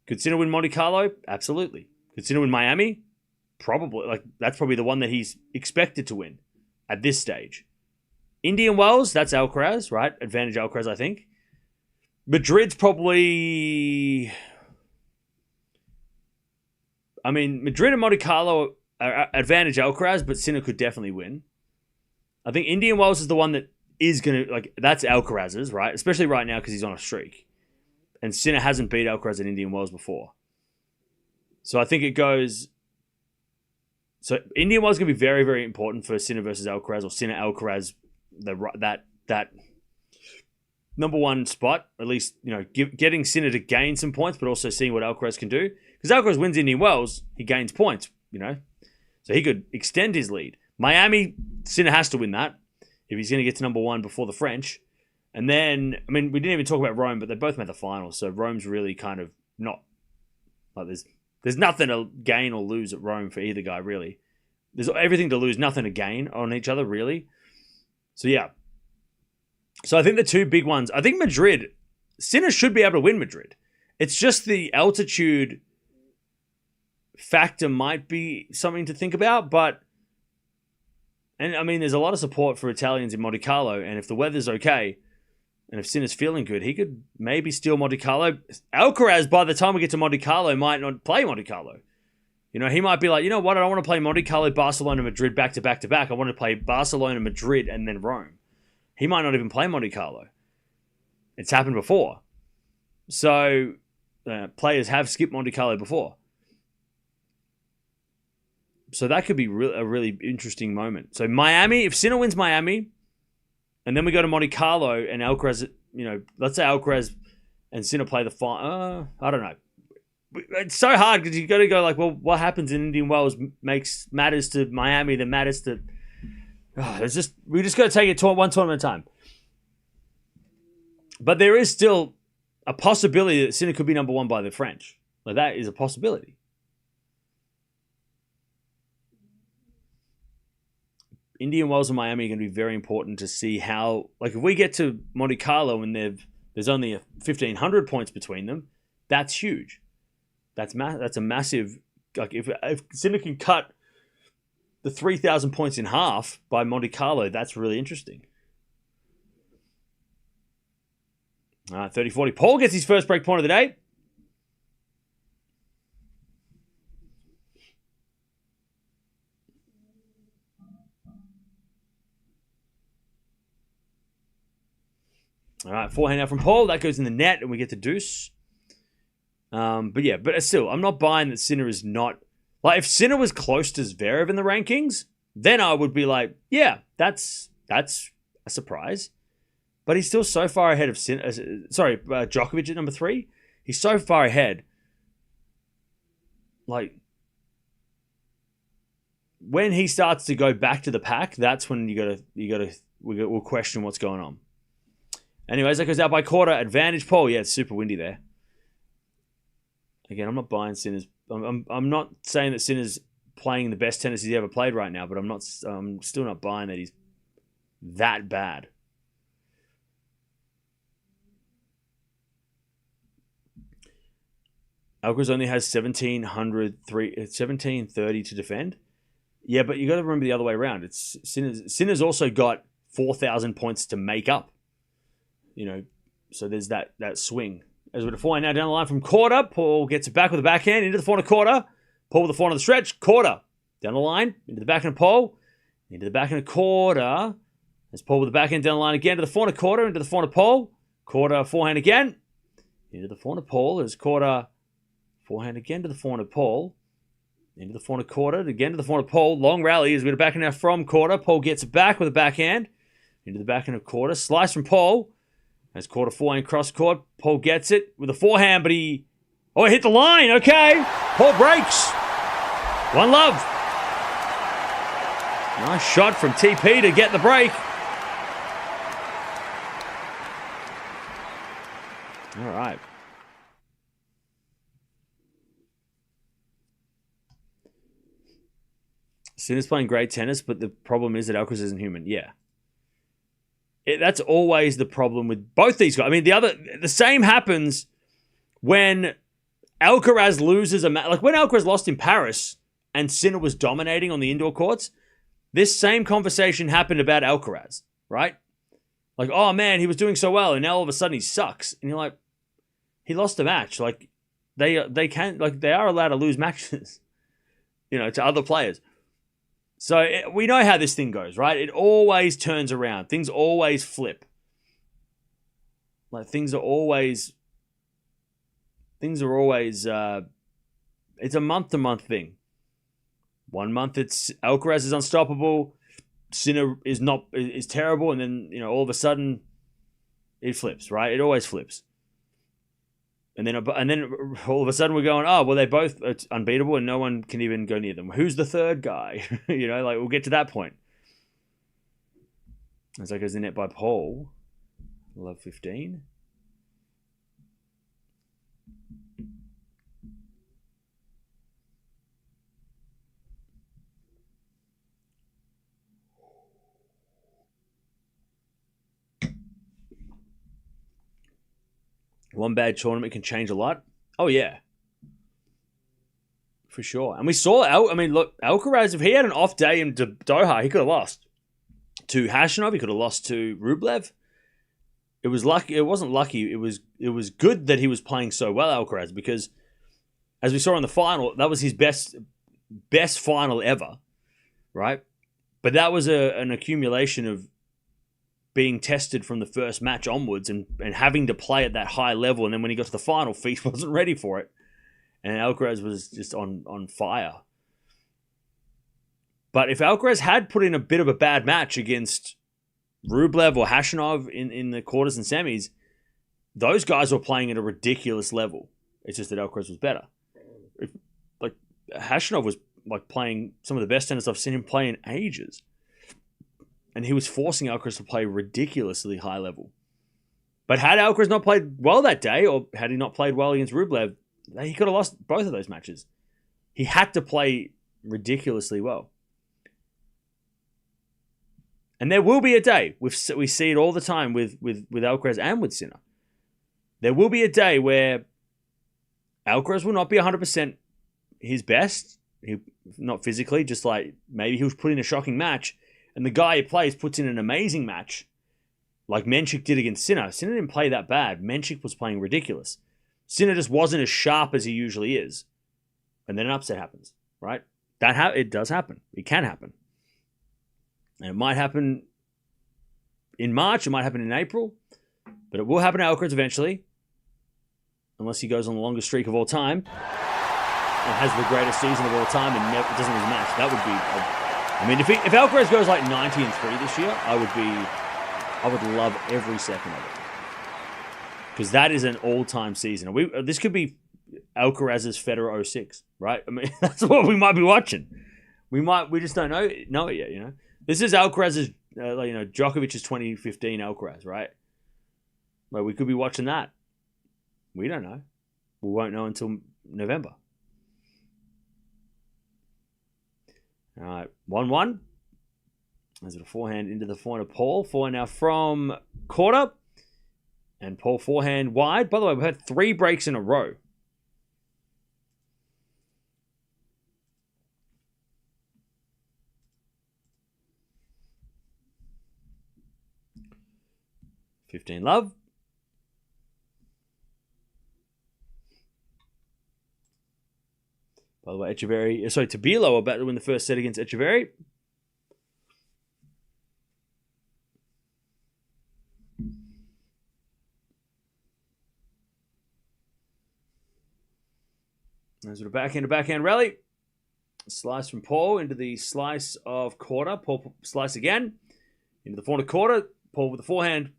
Could Sinner win Monte Carlo? Absolutely. Could Sinner win Miami? Probably. That's probably the one that he's expected to win at this stage. Indian Wells, that's Alcaraz, right? Advantage Alcaraz, I think. Madrid's probably... Madrid and Monte Carlo are advantage Alcaraz, but Sinner could definitely win. I think Indian Wells is the one that is going to... that's Alcaraz's, right? Especially right now because he's on a streak. And Sinner hasn't beat Alcaraz in Indian Wells before. So I think it goes... So Indian Wells is going to be very, very important for Sinner versus Alcaraz, or Sinner Alcaraz, that number one spot. At least, getting Sinner to gain some points, but also seeing what Alcaraz can do. Because Alcaraz wins Indian Wells, he gains points, So he could extend his lead. Miami, Sinner has to win that if he's going to get to number one before the French. And then, we didn't even talk about Rome, but they both made the final. So Rome's really kind of not... There's nothing to gain or lose at Rome for either guy, really. There's everything to lose, nothing to gain on each other, really. So, yeah. So, I think the two big ones... I think Madrid... Sinner should be able to win Madrid. It's just the altitude factor might be something to think about, but... And, there's a lot of support for Italians in Monte Carlo, and if the weather's okay... And if Sinner's feeling good, he could maybe steal Monte Carlo. Alcaraz, by the time we get to Monte Carlo, might not play Monte Carlo. He might be like, you know what? I don't want to play Monte Carlo, Barcelona, Madrid back to back to back. I want to play Barcelona, Madrid, and then Rome. He might not even play Monte Carlo. It's happened before. So players have skipped Monte Carlo before. So that could be a really interesting moment. So Miami, if Sinner wins Miami... And then we go to Monte Carlo and Alcaraz, let's say Alcaraz and Sinner play the final. I don't know. It's so hard because you got to go what happens in Indian Wells matters to Miami, then matters to... we just got to take it one tournament at a time. But there is still a possibility that Sinner could be number one by the French. That is a possibility. Indian Wells and Miami are going to be very important to see how... if we get to Monte Carlo and there's only 1,500 points between them, that's huge. That's a massive... if Sinner can cut the 3,000 points in half by Monte Carlo, that's really interesting. All right, 30-40. Paul gets his first break point of the day. All right, forehand out from Paul. That goes in the net, and we get to deuce. But still, I'm not buying that Sinner is not... if Sinner was close to Zverev in the rankings, then I would be like, yeah, that's a surprise. But he's still so far ahead of Djokovic at number 3. He's so far ahead. When he starts to go back to the pack, that's when we'll question what's going on. Anyways, that goes out by Korda. Advantage Paul. Yeah, it's super windy there. Again, I'm not buying Sinner's. I'm not saying that Sinner's playing the best tennis he's ever played right now, but I'm still not buying that he's that bad. Alcaraz only has 1730 to defend. Yeah, but you got to remember the other way around. It's Sinner's also got 4,000 points to make up. So there's that swing. As we're forehand now down the line from Korda. Paul gets it back with the backhand into the forehand of Korda. Paul with the forehand of the stretch. Korda down the line into the backhand of Paul. Into the backhand of Korda. There's Paul with the backhand down the line again to the forehand of Korda. Into the forehand of Paul. Korda forehand again. Into the forehand of Paul. There's Korda forehand again to the forehand of Paul. Into the forehand of Korda. Again to the forehand of Paul. Long rally as we get a backhand now from Korda. Paul gets it back with a backhand. Into the backhand of Korda. Slice from Paul. As Korda forehand cross court. Paul gets it with a forehand, but he hit the line. Okay. Paul breaks. 1-love. Nice shot from TP to get the break. All right. Sinner's playing great tennis, but the problem is that Alcaraz isn't human. Yeah. That's always the problem with both these guys. I mean, the same happens when Alcaraz loses a match. Like when Alcaraz lost in Paris and Sinner was dominating on the indoor courts, this same conversation happened about Alcaraz, right? Like, oh man, he was doing so well, and now all of a sudden he sucks. And you're like, he lost a match. Like they are allowed to lose matches, to other players. So we know how this thing goes, right? It always turns around. Things always flip. Like things are always. It's a month-to-month thing. 1 month it's Alcaraz is unstoppable, Sinner is terrible, and then all of a sudden it flips, right? It always flips. And then all of a sudden we're going, oh, well, they're both unbeatable and no one can even go near them. Who's the third guy? We'll get to that point. As that goes in net by Paul. Love 15. One bad tournament can change a lot. Oh, yeah. For sure. And we saw, Alcaraz, if he had an off day in Doha, he could have lost to Khachanov. He could have lost to Rublev. It was lucky. It wasn't lucky. It was good that he was playing so well, Alcaraz, because as we saw in the final, that was his best final ever, right? But that was an accumulation of being tested from the first match onwards and having to play at that high level. And then when he got to the final, Feast wasn't ready for it. And Alcaraz was just on fire. But if Alcaraz had put in a bit of a bad match against Rublev or Khachanov in the quarters and semis, those guys were playing at a ridiculous level. It's just that Alcaraz was better. Khachanov was playing some of the best tennis I've seen him play in ages. And he was forcing Alcaraz to play ridiculously high level. But had Alcaraz not played well that day, or had he not played well against Rublev, he could have lost both of those matches. He had to play ridiculously well. And there will be a day, we see it all the time with Alcaraz and with Sinner. There will be a day where Alcaraz will not be 100% his best, not physically, just like maybe he was put in a shocking match, and the guy he plays puts in an amazing match, like Menchik did against Sinner. Sinner didn't play that bad. Menchik was playing ridiculous. Sinner just wasn't as sharp as he usually is. And then an upset happens, right? It does happen. It can happen. And it might happen in March. It might happen in April. But it will happen to Alcaraz eventually. Unless he goes on the longest streak of all time and has the greatest season of all time and doesn't lose a match. That would be... if Alcaraz goes 90-3 this year, I would love every second of it. Because that is an all-time season. This could be Alcaraz's Federer 06, right? That's what we might be watching. We just don't know it yet, This is Alcaraz's, Djokovic's 2015 Alcaraz, right? We could be watching that. We don't know. We won't know until November. All right, 1-1. There's a forehand into the forehand of Paul. Forehand now from Korda. And Paul forehand wide. By the way, we've had 3 breaks in a row. $15 love. By the way, Tabilo about to win the first set against Echeverry. There's a backhand rally. Slice from Paul into the slice of Korda. Paul slice again. Into the forehand of Korda. Paul with the forehand.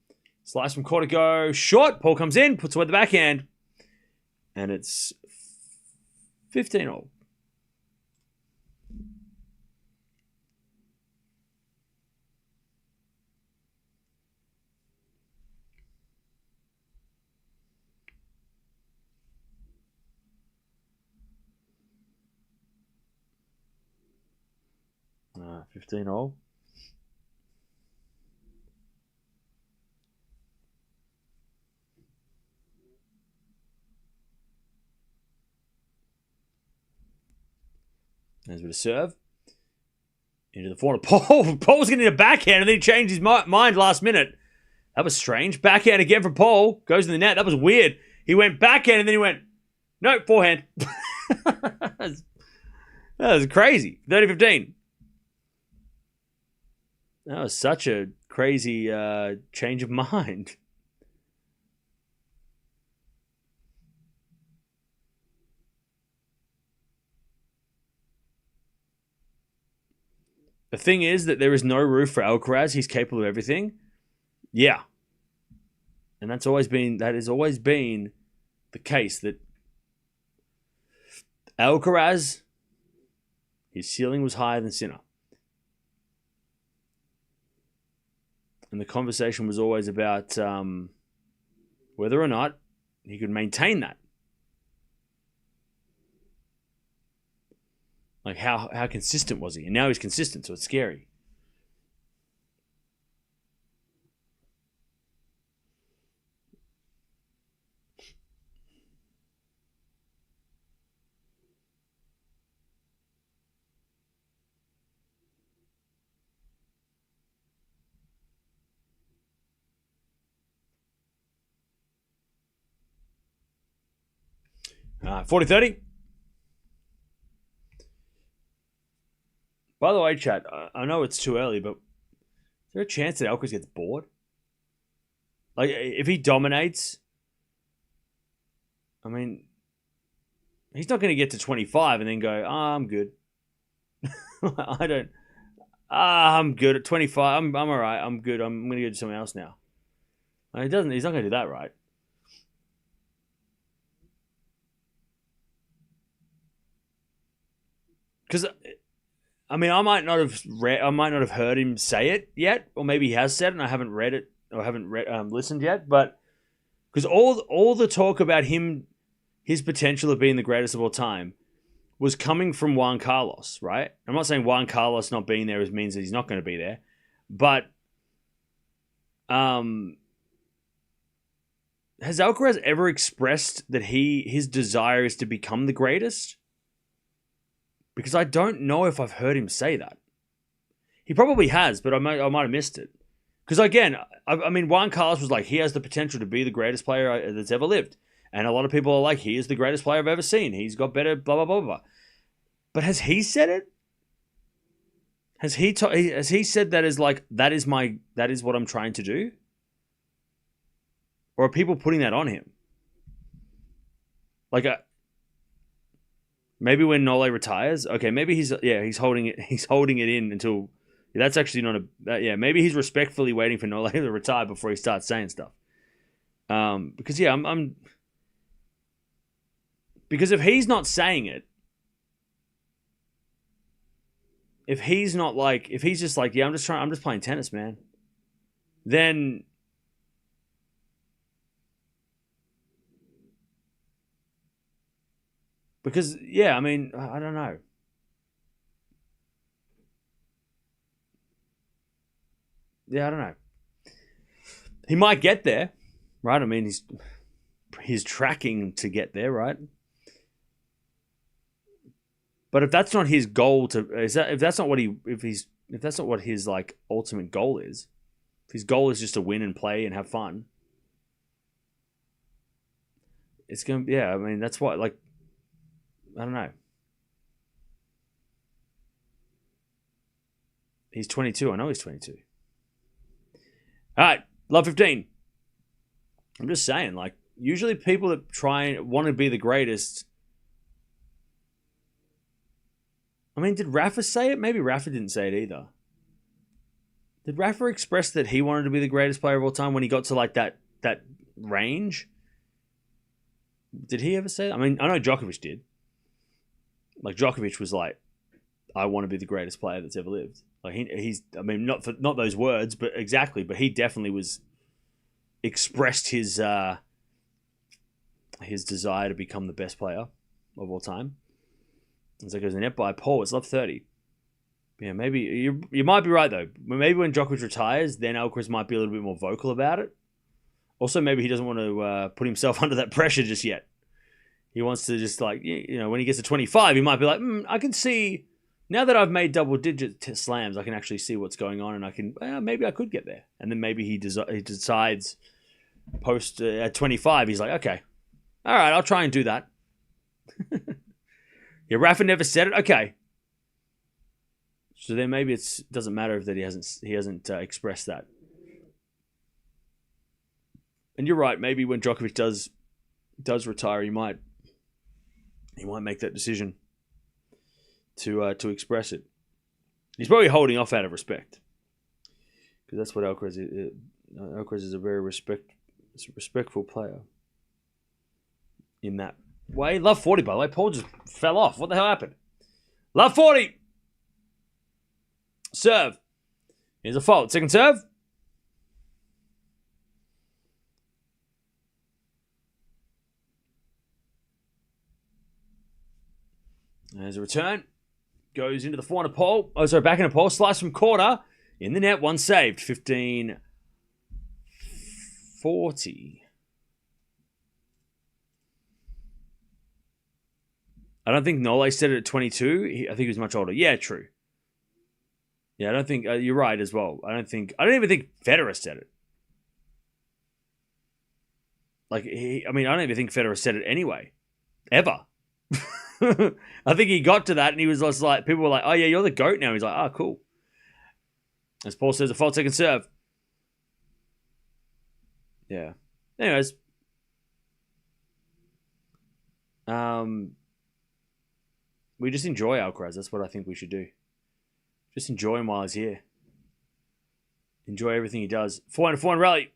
Slice from Korda go short. Paul comes in, puts away the backhand. And it's 15-all. Uh, 15-all. There's a bit of serve. Into the forehand. Paul's getting a backhand and then he changed his mind last minute. That was strange. Backhand again from Paul. Goes in the net. That was weird. He went backhand and then he went, no, forehand. That was crazy. 30-15. That was such a crazy change of mind. The thing is that there is no roof for Alcaraz. He's capable of everything. Yeah. And that has always been the case, that Alcaraz, his ceiling was higher than Sinner. And the conversation was always about whether or not he could maintain that. Like, how consistent was he? And now he's consistent, so it's scary. All right, 40-30. By the way, chat, I know it's too early, but is there a chance that Alcaraz gets bored? Like, if he dominates, I mean, he's not going to get to 25 and then go, I'm good. I'm good at 25. I'm all right. I'm good. I'm going to go do something else now. He's not going to do that, right? Because, I mean, I might not have heard him say it yet, or maybe he has said it and I haven't read it or haven't listened yet. But because all the talk about his potential of being the greatest of all time was coming from Juan Carlos, right? I'm not saying Juan Carlos not being there means that he's not going to be there, but has Alcaraz ever expressed that his desire is to become the greatest? Because I don't know if I've heard him say that. He probably has, but I might have missed it. Because again, I mean, Juan Carlos was like, he has the potential to be the greatest player that's ever lived. And a lot of people are like, he is the greatest player I've ever seen. He's got better, blah, blah, blah, blah. But has he said it? Has he said that is like, that is what I'm trying to do? Or are people putting that on him? Like, maybe when Nole retires, okay, maybe he's holding it in until that's actually not maybe he's respectfully waiting for Nole to retire before he starts saying stuff. Because because if he's not saying it, if he's just like, yeah, I'm just playing tennis, man, then because, yeah, I mean, I don't know. yeah, I don't know. He might get there, right? I mean, he's tracking to get there, right? But if that's not his goal if that's not what his like ultimate goal is, if his goal is just to win and play and have fun, it's gonna, yeah. I mean, that's what, like, I don't know. He's 22. I know he's 22. All right, love 15. I'm just saying, like, usually people that try and want to be the greatest. I mean, did Rafa say it? Maybe Rafa didn't say it either. Did Rafa express that he wanted to be the greatest player of all time when he got to like that range? Did he ever say that? I mean, I know Djokovic did. Like, Djokovic was like, I want to be the greatest player that's ever lived. Like, he's, I mean, not those words, but exactly. But he definitely expressed his desire to become the best player of all time. As it goes in net by Paul, it's love 30. Yeah, maybe you might be right though. Maybe when Djokovic retires, then Alcaraz might be a little bit more vocal about it. Also, maybe he doesn't want to put himself under that pressure just yet. He wants to just, like, you know, when he gets to 25, he might be like, I can see, now that I've made double-digit slams, I can actually see what's going on, and I can, maybe I could get there. And then maybe he decides post at 25, he's like, okay, all right, I'll try and do that. Yeah, Rafa never said it. Okay, so then maybe it doesn't matter if that he hasn't expressed that. And you're right. Maybe when Djokovic does retire, he might make that decision to express it. He's probably holding off out of respect, because that's what Alcaraz is. Alcaraz is a very respectful player in that way. Love 40, by the way. Paul just fell off. What the hell happened? Love 40. Serve. Here's a fault. Second serve. There's a return. Goes into the forehand of Paul. Oh, sorry, back into Paul. Slice from Korda. In the net. One saved. 15-40. I don't think Nole said it at 22. I think he was much older. Yeah, true. Yeah, I don't think... you're right as well. I don't even think Federer said it. Like, I don't even think Federer said it anyway. Ever. I think he got to that and he was just like... People were like, oh yeah, you're the GOAT now. He's like, oh, cool. As Paul says, a fault second serve. Yeah. Anyways. We just enjoy Alcaraz. That's what I think we should do. Just enjoy him while he's here. Enjoy everything he does. 400 rally.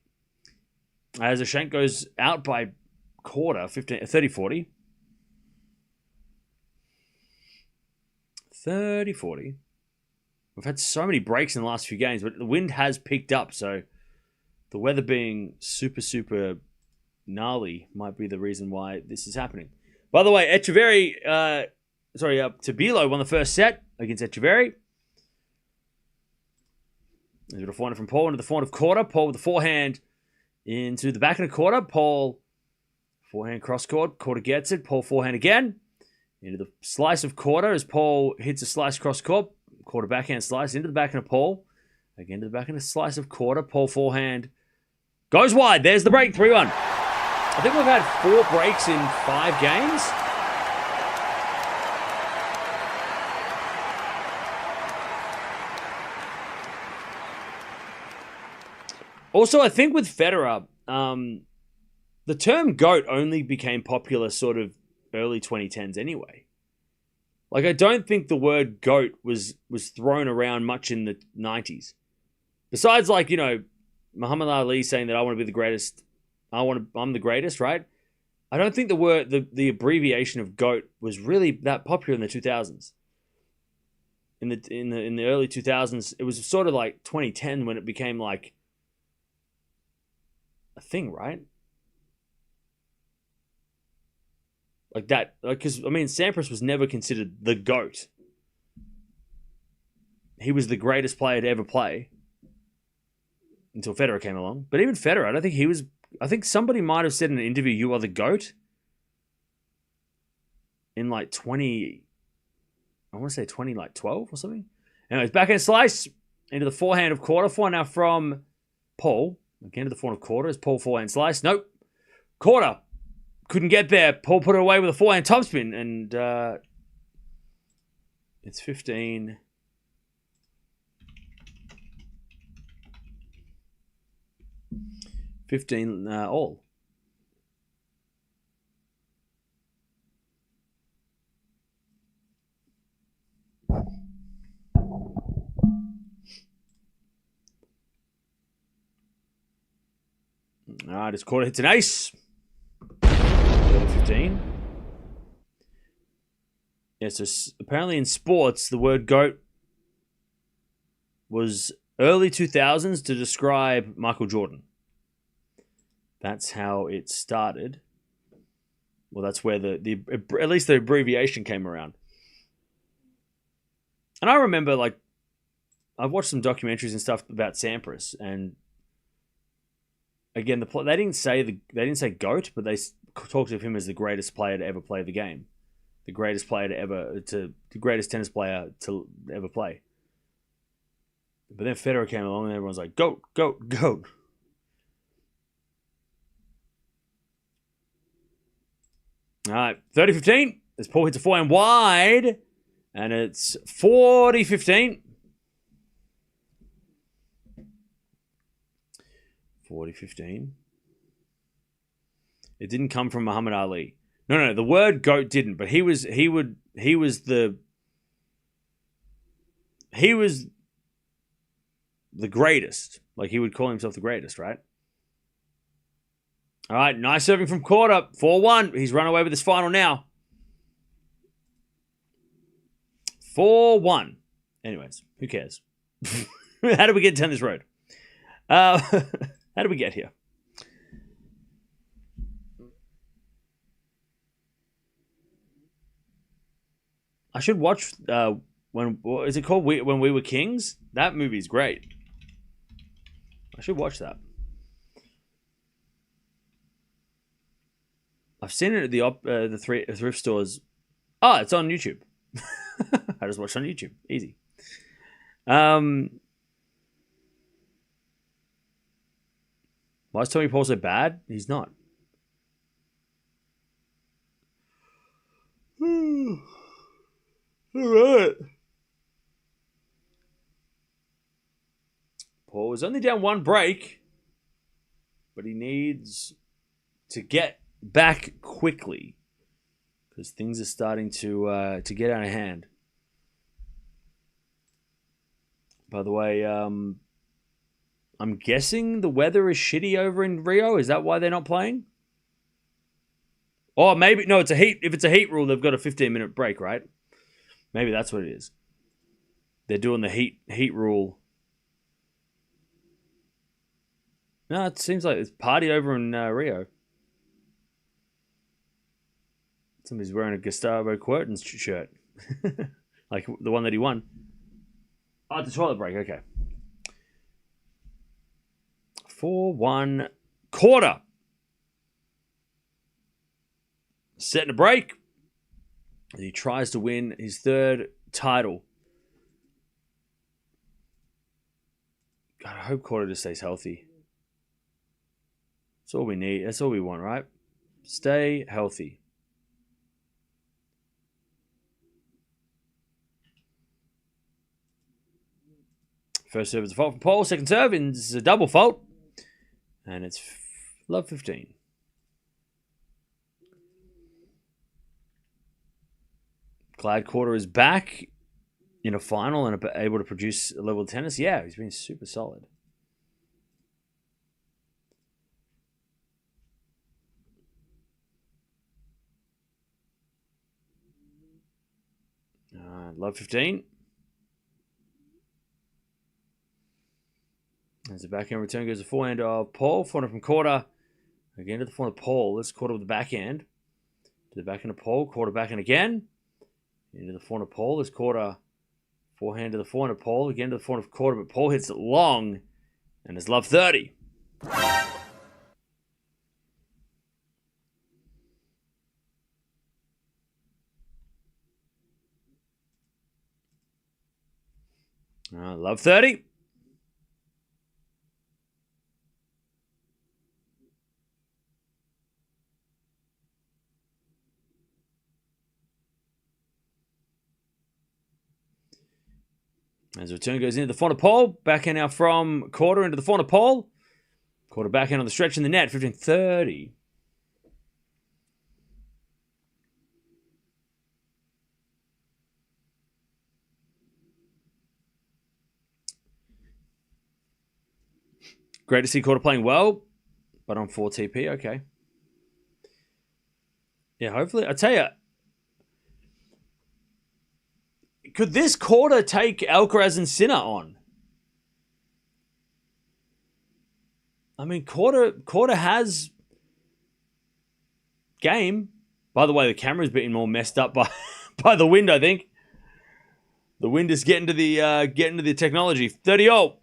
As a shank goes out by Korda, 30-40. 30-40. We've had so many breaks in the last few games, but the wind has picked up, so the weather being super, super gnarly might be the reason why this is happening. By the way, Tabilo won the first set against Echeverry. There's a forehand from Paul into the forehand of Korda. Paul with the forehand into the back of the Korda. Paul, forehand cross court. Korda gets it. Paul forehand again. Into the slice of Korda as Paul hits a slice cross court. Korda backhand slice into the back of Paul. Again to the back of the slice of Korda. Paul forehand goes wide. There's the break. 3-1. I think we've had 4 breaks in 5 games. Also, I think with Federer, the term GOAT only became popular sort of early 2010s anyway. Like, I don't think the word GOAT was thrown around much in the 90s. Besides, like, you know, Muhammad Ali saying that I want to be the greatest, I'm the greatest, right? I don't think the abbreviation of GOAT was really that popular in the 2000s. In the early 2000s, it was sort of like 2010 when it became like a thing, right? Like that, because Sampras was never considered the GOAT. He was the greatest player to ever play. until Federer came along. But even Federer, I don't think he was. I think somebody might have said in an interview, "You are the GOAT." In like 20, I want to say 2012 or something. Anyways, backhand slice into the forehand of Korda. Forehand now from Paul. Again to the forehand of Korda. Is Paul forehand slice? Nope. Korda couldn't get there. Paul put it away with a forehand topspin, and it's 15. All. All right, his Korda hits an ace. 15. Yeah, so apparently in sports, the word GOAT was early 2000s to describe Michael Jordan. That's how it started. Well, that's where the at least the abbreviation came around. And I remember, like, I've watched some documentaries and stuff about Sampras, and again, they didn't say GOAT, but they talked of him as the greatest player to ever play the game, the greatest tennis player to ever play. But then Federer came along, and everyone's like, GOAT, GOAT, GOAT. All right, 30-15. As Paul hits a forehand wide, and it's 40-15. 40-15. It didn't come from Muhammad Ali. No, the word GOAT didn't, but he was the greatest. Like, he would call himself the greatest, right? All right, nice serving from Korda. 4-1. He's run away with this final now. 4-1. Anyways, who cares? How did we get down this road? How did we get here? I should watch what is it called? When We Were Kings? That movie's great. I should watch that. I've seen it at the thrift stores. Oh, it's on YouTube. I just watched it on YouTube. Easy. Why is Tommy Paul so bad? He's not. All right. Paul is only down one break, but he needs to get back quickly because things are starting to get out of hand. By the way, I'm guessing the weather is shitty over in Rio. Is that why they're not playing? Or maybe no, it's a heat. If it's a heat rule, they've got a 15-minute break, right? Maybe that's what it is. They're doing the heat rule. No, it seems like it's party over in Rio. Somebody's wearing a Gustavo Kuerten's shirt. Like the one that he won. Oh, it's a toilet break. Okay. 4-1 Korda. Setting a break. He tries to win his third title. God, I hope Korda just stays healthy. That's all we need. That's all we want, right? Stay healthy. First serve is a fault from Paul. Second serve is a double fault. And it's love 15. Glad Korda is back in a final and able to produce a level of tennis. Yeah, he's been super solid. Love 15. As the backhand return goes to forehand of Paul. Forehand from Korda. Again to the forehand of Paul. Let's Korda with the backhand. To the backhand of Paul. Korda backhand again. Into the forehand of Paul. Let's Korda forehand to the forehand of Paul. Again to the forehand of Korda. But Paul hits it long. And there's love 30. Love 30. As the return goes into the front of pole, backhand now from Korda into the front of pole. Korda backhand on the stretch in the net, 15-30. Great to see Korda playing well, but on 4 TP, okay. Yeah, hopefully, I tell you, could this Korda take Alcaraz and Sinner on? I mean, Korda has game. By the way, the camera's been more messed up by the wind, I think. The wind is getting to the technology. 30-0.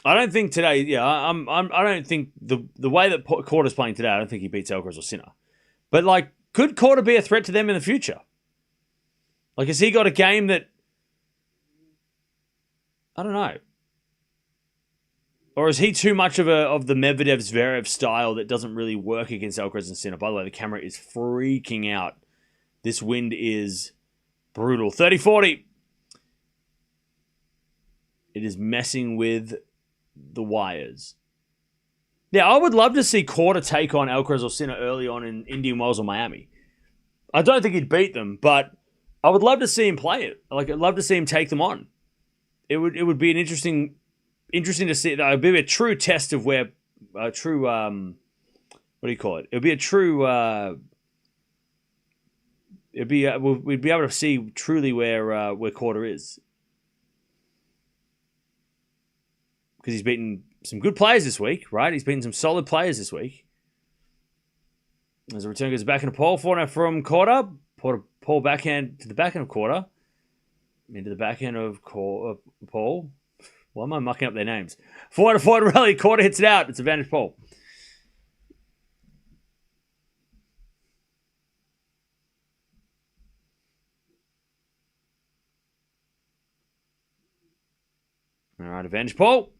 I don't think today. Yeah, I don't think the way that Korda's playing today, I don't think he beats Alcaraz or Sinner. But like, could Korda be a threat to them in the future? Like, has he got a game that I don't know, or is he too much of the Medvedev Zverev style that doesn't really work against Alcaraz and Sinner? By the way, the camera is freaking out. This wind is brutal. 30-40. It is messing with the wires. Now, I would love to see Korda take on Alcaraz or Sinner early on in Indian Wells or Miami. I don't think he'd beat them, but I would love to see him play it. Like, I'd love to see him take them on. It would be an interesting to see. That would be a true test of where true what do you call it? It would be a true. We'd be able to see truly where Korda is. Because he's beaten some good players this week, right? He's beaten some solid players this week. As the return goes back into Paul, forehand from Korda. Paul backhand to the backhand of Korda. Into the backhand of Paul. Why am I mucking up their names? Forward rally. Korda hits it out. It's advantage Paul. All right, advantage Paul.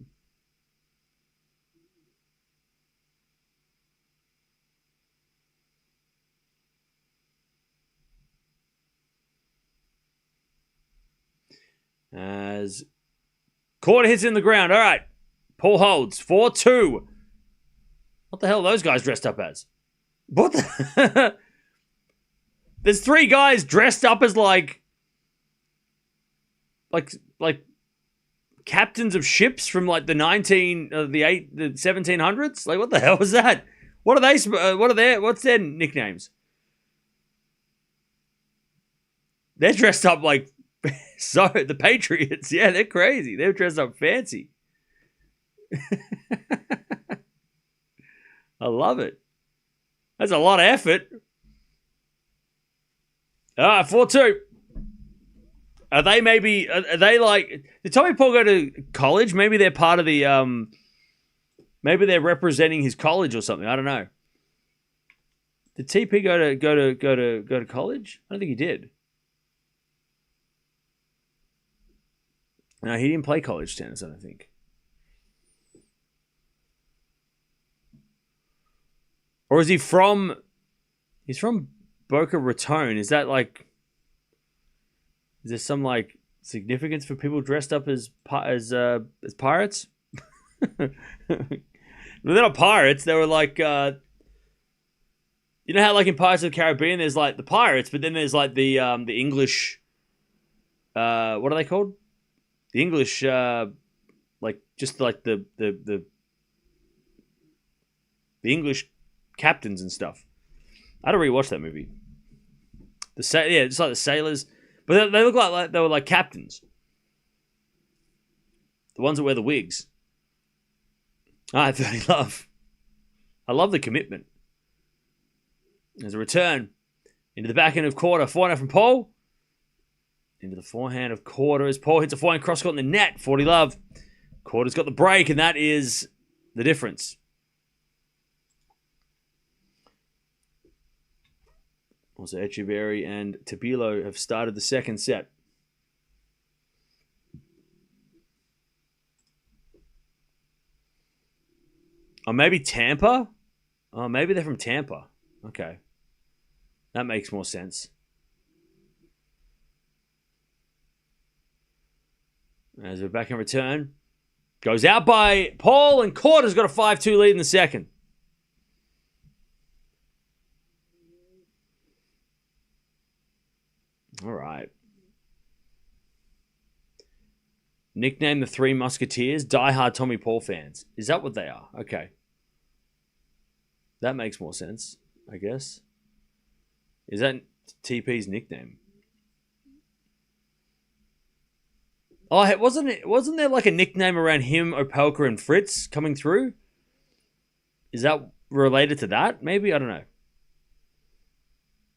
As Korda hits in the ground. All right. Paul holds. 4-2. What the hell are those guys dressed up as? What the... There's 3 guys dressed up as like captains of ships from like the 1700s. Like, what the hell was that? What are they? What's their nicknames? They're dressed up like... So, the Patriots, yeah, they're crazy. They're dressed up fancy. I love it. That's a lot of effort. All right, 4-2. Are they like... Did Tommy Paul go to college? Maybe they're part of the... Maybe they're representing his college or something. I don't know. Did TP go to college? I don't think he did. No, he didn't play college tennis, I don't think. Or is he from... He's from Boca Raton. Is that like... Is there some like significance for people dressed up as pirates? Well, they're not pirates. They were like... you know how like in Pirates of the Caribbean there's like the pirates, but then there's like the English... what are they called? The English, like just like the English captains and stuff. I don't rewatch that movie. It's like the sailors, but they look like they were like captains. The ones that wear the wigs. I really love. I love the commitment. There's a return into the back end of Korda. 4-0 from Paul. Into the forehand of Korda as Paul hits a forehand cross-court in the net. 40 love. Korda's got the break, and that is the difference. Also, Echeverry and Tabilo have started the second set. Oh, maybe Tampa? Oh, maybe they're from Tampa. Okay. That makes more sense. As we're back in return. Goes out by Paul, and Korda's got a 5-2 lead in the second. All right. Nickname the Three Musketeers, diehard Tommy Paul fans. Is that what they are? Okay. That makes more sense, I guess. Is that TP's nickname? Oh, wasn't there like a nickname around him, Opelka, and Fritz coming through? Is that related to that? Maybe? I don't know.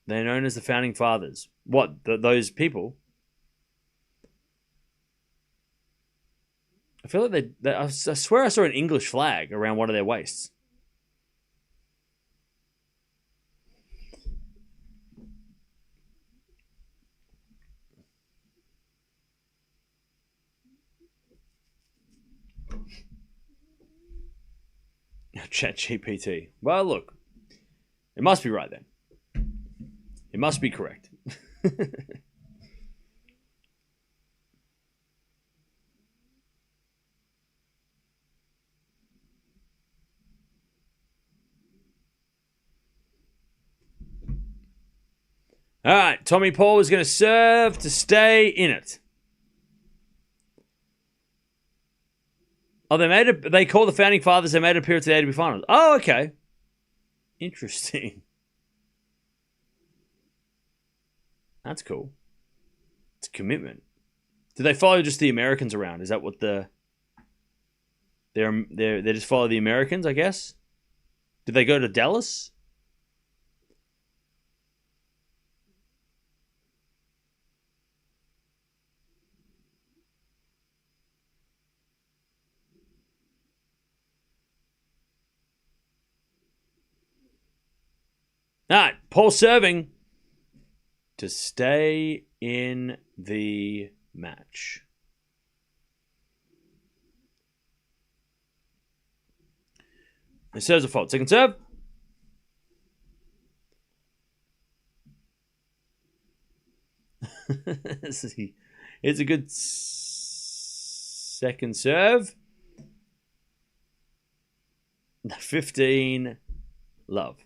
They're known as the Founding Fathers. What? Those people? I feel like I swear I saw an English flag around one of their waists. ChatGPT. Well, look. It must be right then. It must be correct. All right, Tommy Paul is going to serve to stay in it. Oh, they call the Founding Fathers. They made an appearance at the ATP Finals. Oh, okay. Interesting. That's cool. It's a commitment. Do they follow just the Americans around? Is that what they just follow the Americans, I guess? Did they go to Dallas? All right, Paul serving to stay in the match. It serves a fault. Second serve. It's a good second serve. 15 love.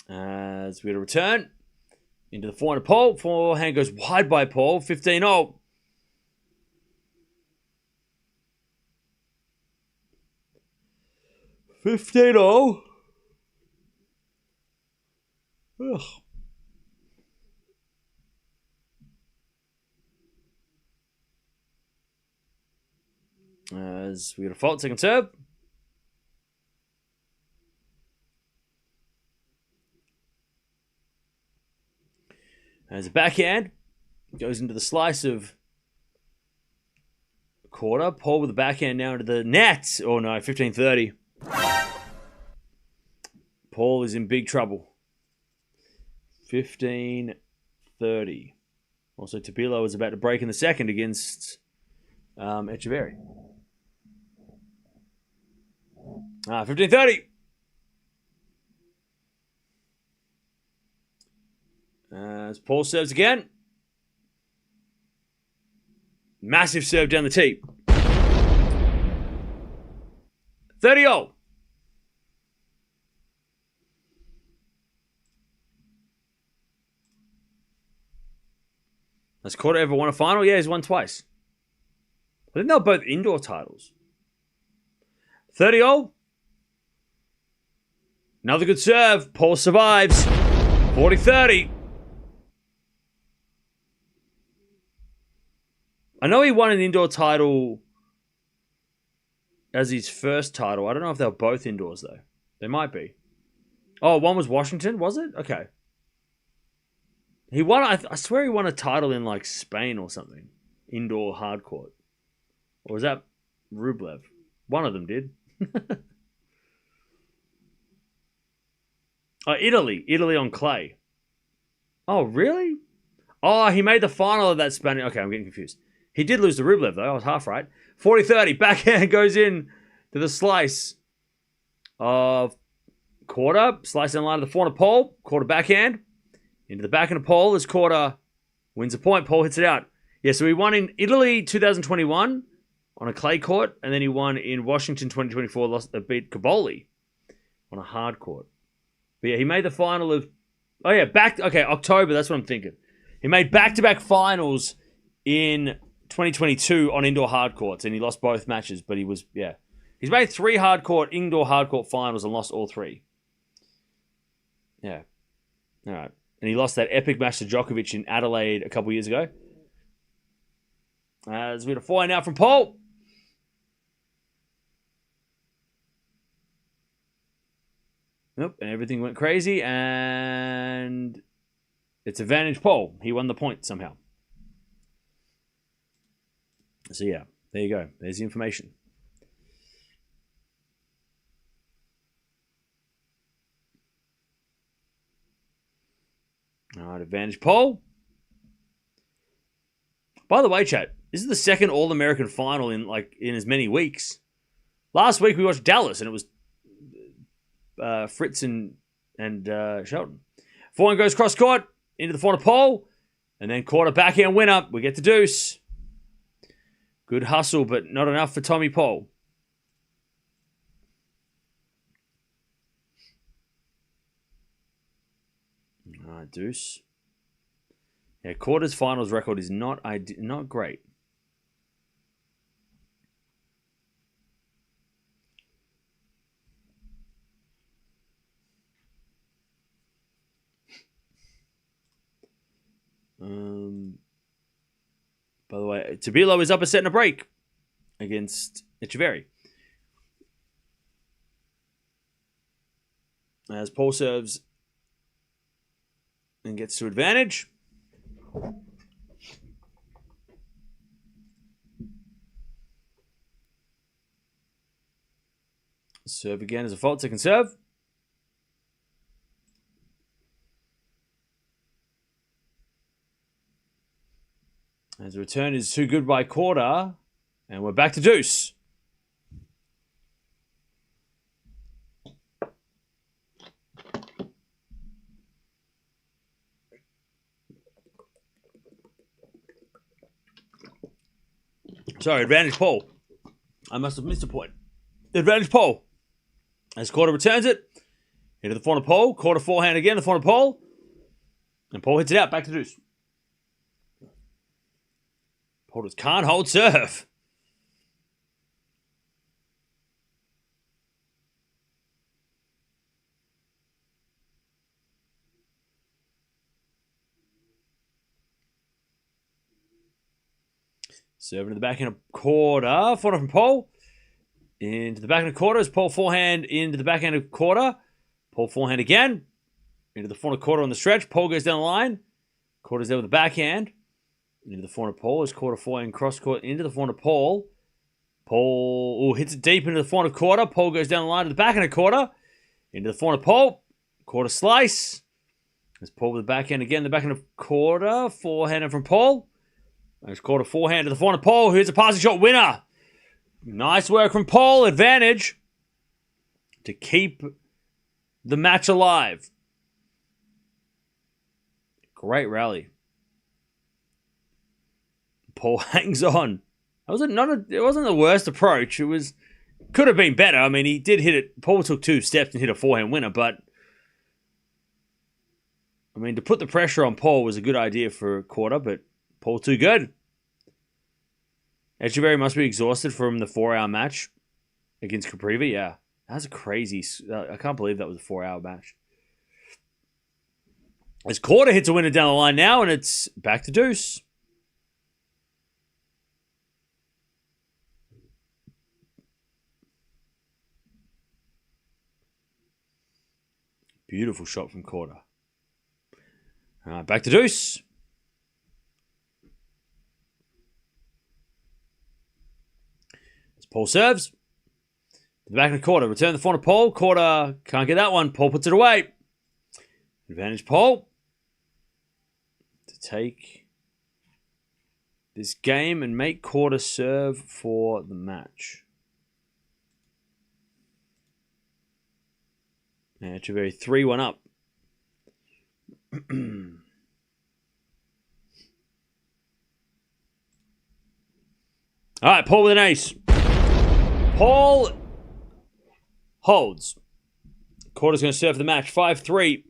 As we get a return into the forehand of Paul. Forehand goes wide by Paul. 15-0. As we get a fault, second serve. As a backhand goes into the slice of Korda. Paul with the backhand now into the net. Oh no, 15-30. Paul is in big trouble. 15-30. Also, Tabilo is about to break in the second against Echeverry. 15-30. As Paul serves again. Massive serve down the tee. 30-0. Has Korda ever won a final? Yeah, he's won twice. I think they were both indoor titles. 30-0. Another good serve. Paul survives. 40-30. I know he won an indoor title as his first title. I don't know if they were both indoors, though. They might be. Oh, one was Washington, was it? Okay. He won, I swear he won a title in, like, Spain or something. Indoor hard court. Or was that Rublev? One of them did. Oh, Italy. Italy on clay. Oh, really? Oh, he made the final of that Spanish... Okay, I'm getting confused. He did lose to Rublev, though. I was half right. 40-30. Backhand goes in to the slice of Korda. Slice down the line of the forehand pole. Korda backhand. Into the backhand of pole as Korda wins a point. Pole hits it out. Yeah, so he won in Italy 2021 on a clay court. And then he won in Washington 2024. Beat Caboli on a hard court. But yeah, he made the final of... Oh yeah, October. That's what I'm thinking. He made back-to-back finals in 2022 on indoor hard courts, and he lost both matches, but he was, yeah. He's made 3 indoor hard court finals and lost all 3. Yeah. All right. And he lost that epic match to Djokovic in Adelaide a couple years ago. As we had a forehand now from Paul. Nope, and everything went crazy, and it's advantage Paul. He won the point somehow. So yeah, there you go. There's the information. All right, advantage Paul. By the way, chat, this is the second All-American final in as many weeks. Last week we watched Dallas, and it was Fritz and Shelton. Forehand goes cross court into the forehand pole, and then Korda backhand winner. We get the deuce. Good hustle, but not enough for Tommy Paul. All right, deuce. Yeah, Korda's finals record is not great. By the way, Tabilo is up a set and a break against Echeverry. As Paul serves and gets to advantage. Serve again as a fault, second serve. As the return is too good by Korda. And we're back to deuce. Sorry, advantage Paul. I must have missed a point. Advantage Paul. As Korda returns it. Into the forehand pole. Korda forehand again, the forehand pole. And Paul hits it out, back to deuce. Paul just can't hold serve. Serving to the backhand of Korda. Forehand from Paul. Into the backhand of Korda. As Paul forehand into the backhand of Korda. Paul forehand again. Into the forehand of Korda on the stretch. Paul goes down the line. Korda's there with the backhand. Into the forehand of Paul. As Korda forehand cross court into the forehand of Paul. Paul hits it deep into the forehand of Korda. Paul goes down the line to the backhand of Korda. Into the forehand of Paul. Korda slice. As Paul with the backhand again. The backhand of Korda. Forehand from Paul. As Korda forehand to the forehand of Paul. Here's a passing shot winner. Nice work from Paul. Advantage to keep the match alive. Great rally. Paul hangs on. It wasn't the worst approach. Could have been better. I mean, he did hit it. Paul took 2 steps and hit a forehand winner, but I mean, to put the pressure on Paul was a good idea for Korda, but Paul too good. Echeverry must be exhausted from the 4-hour match against Capriva. Yeah, that was a crazy. I can't believe that was a 4-hour match. As Korda hits a winner down the line now, and it's back to deuce. Beautiful shot from Korda. All right, back to deuce. As Paul serves. The back of the Korda. Return the front of Paul. Korda can't get that one. Paul puts it away. Advantage Paul. To take this game and make Korda serve for the match. And Echeverry 3-1 up. All right, Paul with an ace. Paul holds. Korda's going to serve the match. 5-3.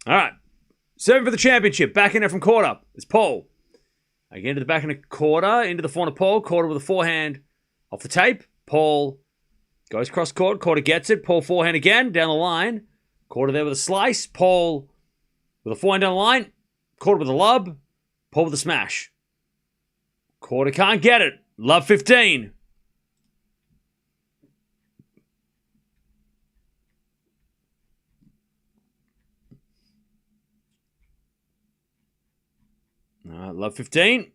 All right. Serving for the championship. Back in there from Korda. It's Paul. Again to the back in the Korda. Into the front of Paul. Korda with a forehand off the tape. Paul goes cross court. Korda gets it. Paul forehand again. Down the line. Korda there with a slice. Paul with a forehand down the line. Korda with a lob. Paul with a smash. Korda can't get it. Love 15. All right, love 15.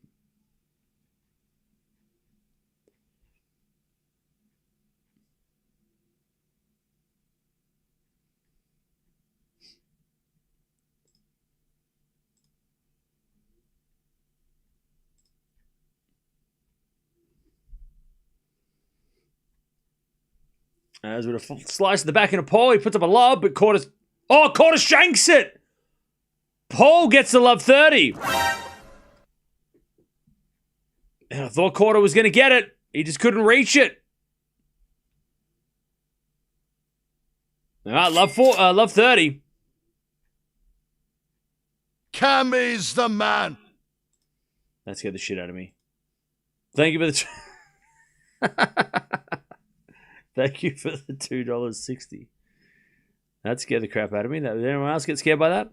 As with a slice at the back in a Paul, he puts up a lob, but Korda shanks it! Paul gets the love 30. And I thought Korda was going to get it. He just couldn't reach it. All right, love 30. Cam is the man. That scared the shit out of me. Thank you for the... Thank you for the $2.60. That scared the crap out of me. Did anyone else get scared by that?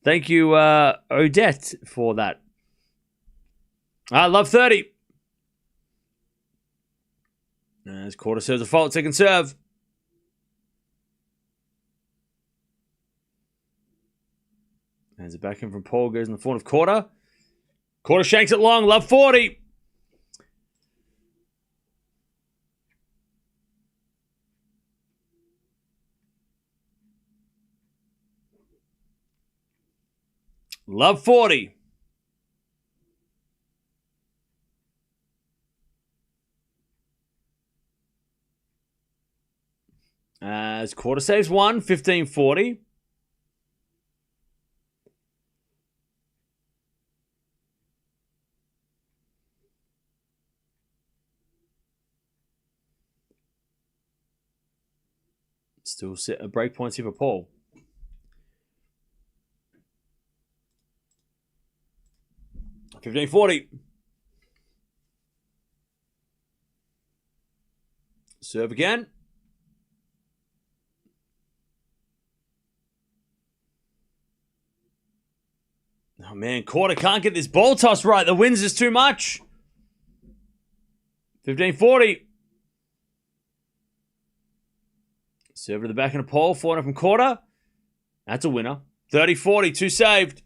Thank you, Odette, for that. I love 30. As Korda serves a fault, second serve. As it back in from Paul, goes in the front of Korda. Korda shanks it long, love 40. Love 40. As Korda saves one, 15-40. Still set a break points here for Paul. $15.40. Serve again. Oh man, Korda can't get this ball toss right. The wind's just too much. $15.40. Serve to the back in a pole. 4-0 from Korda. That's a winner. 30-40. 2 saved.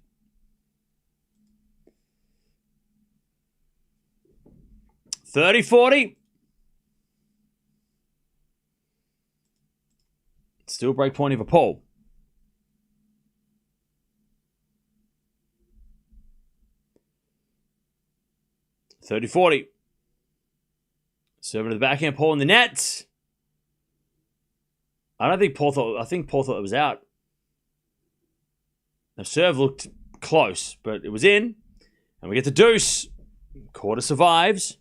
$30-40. Still break point for Paul. $30-40. Serving to the backhand, Paul in the net. I think Paul thought it was out. The serve looked close, but it was in. And we get the deuce. Korda survives.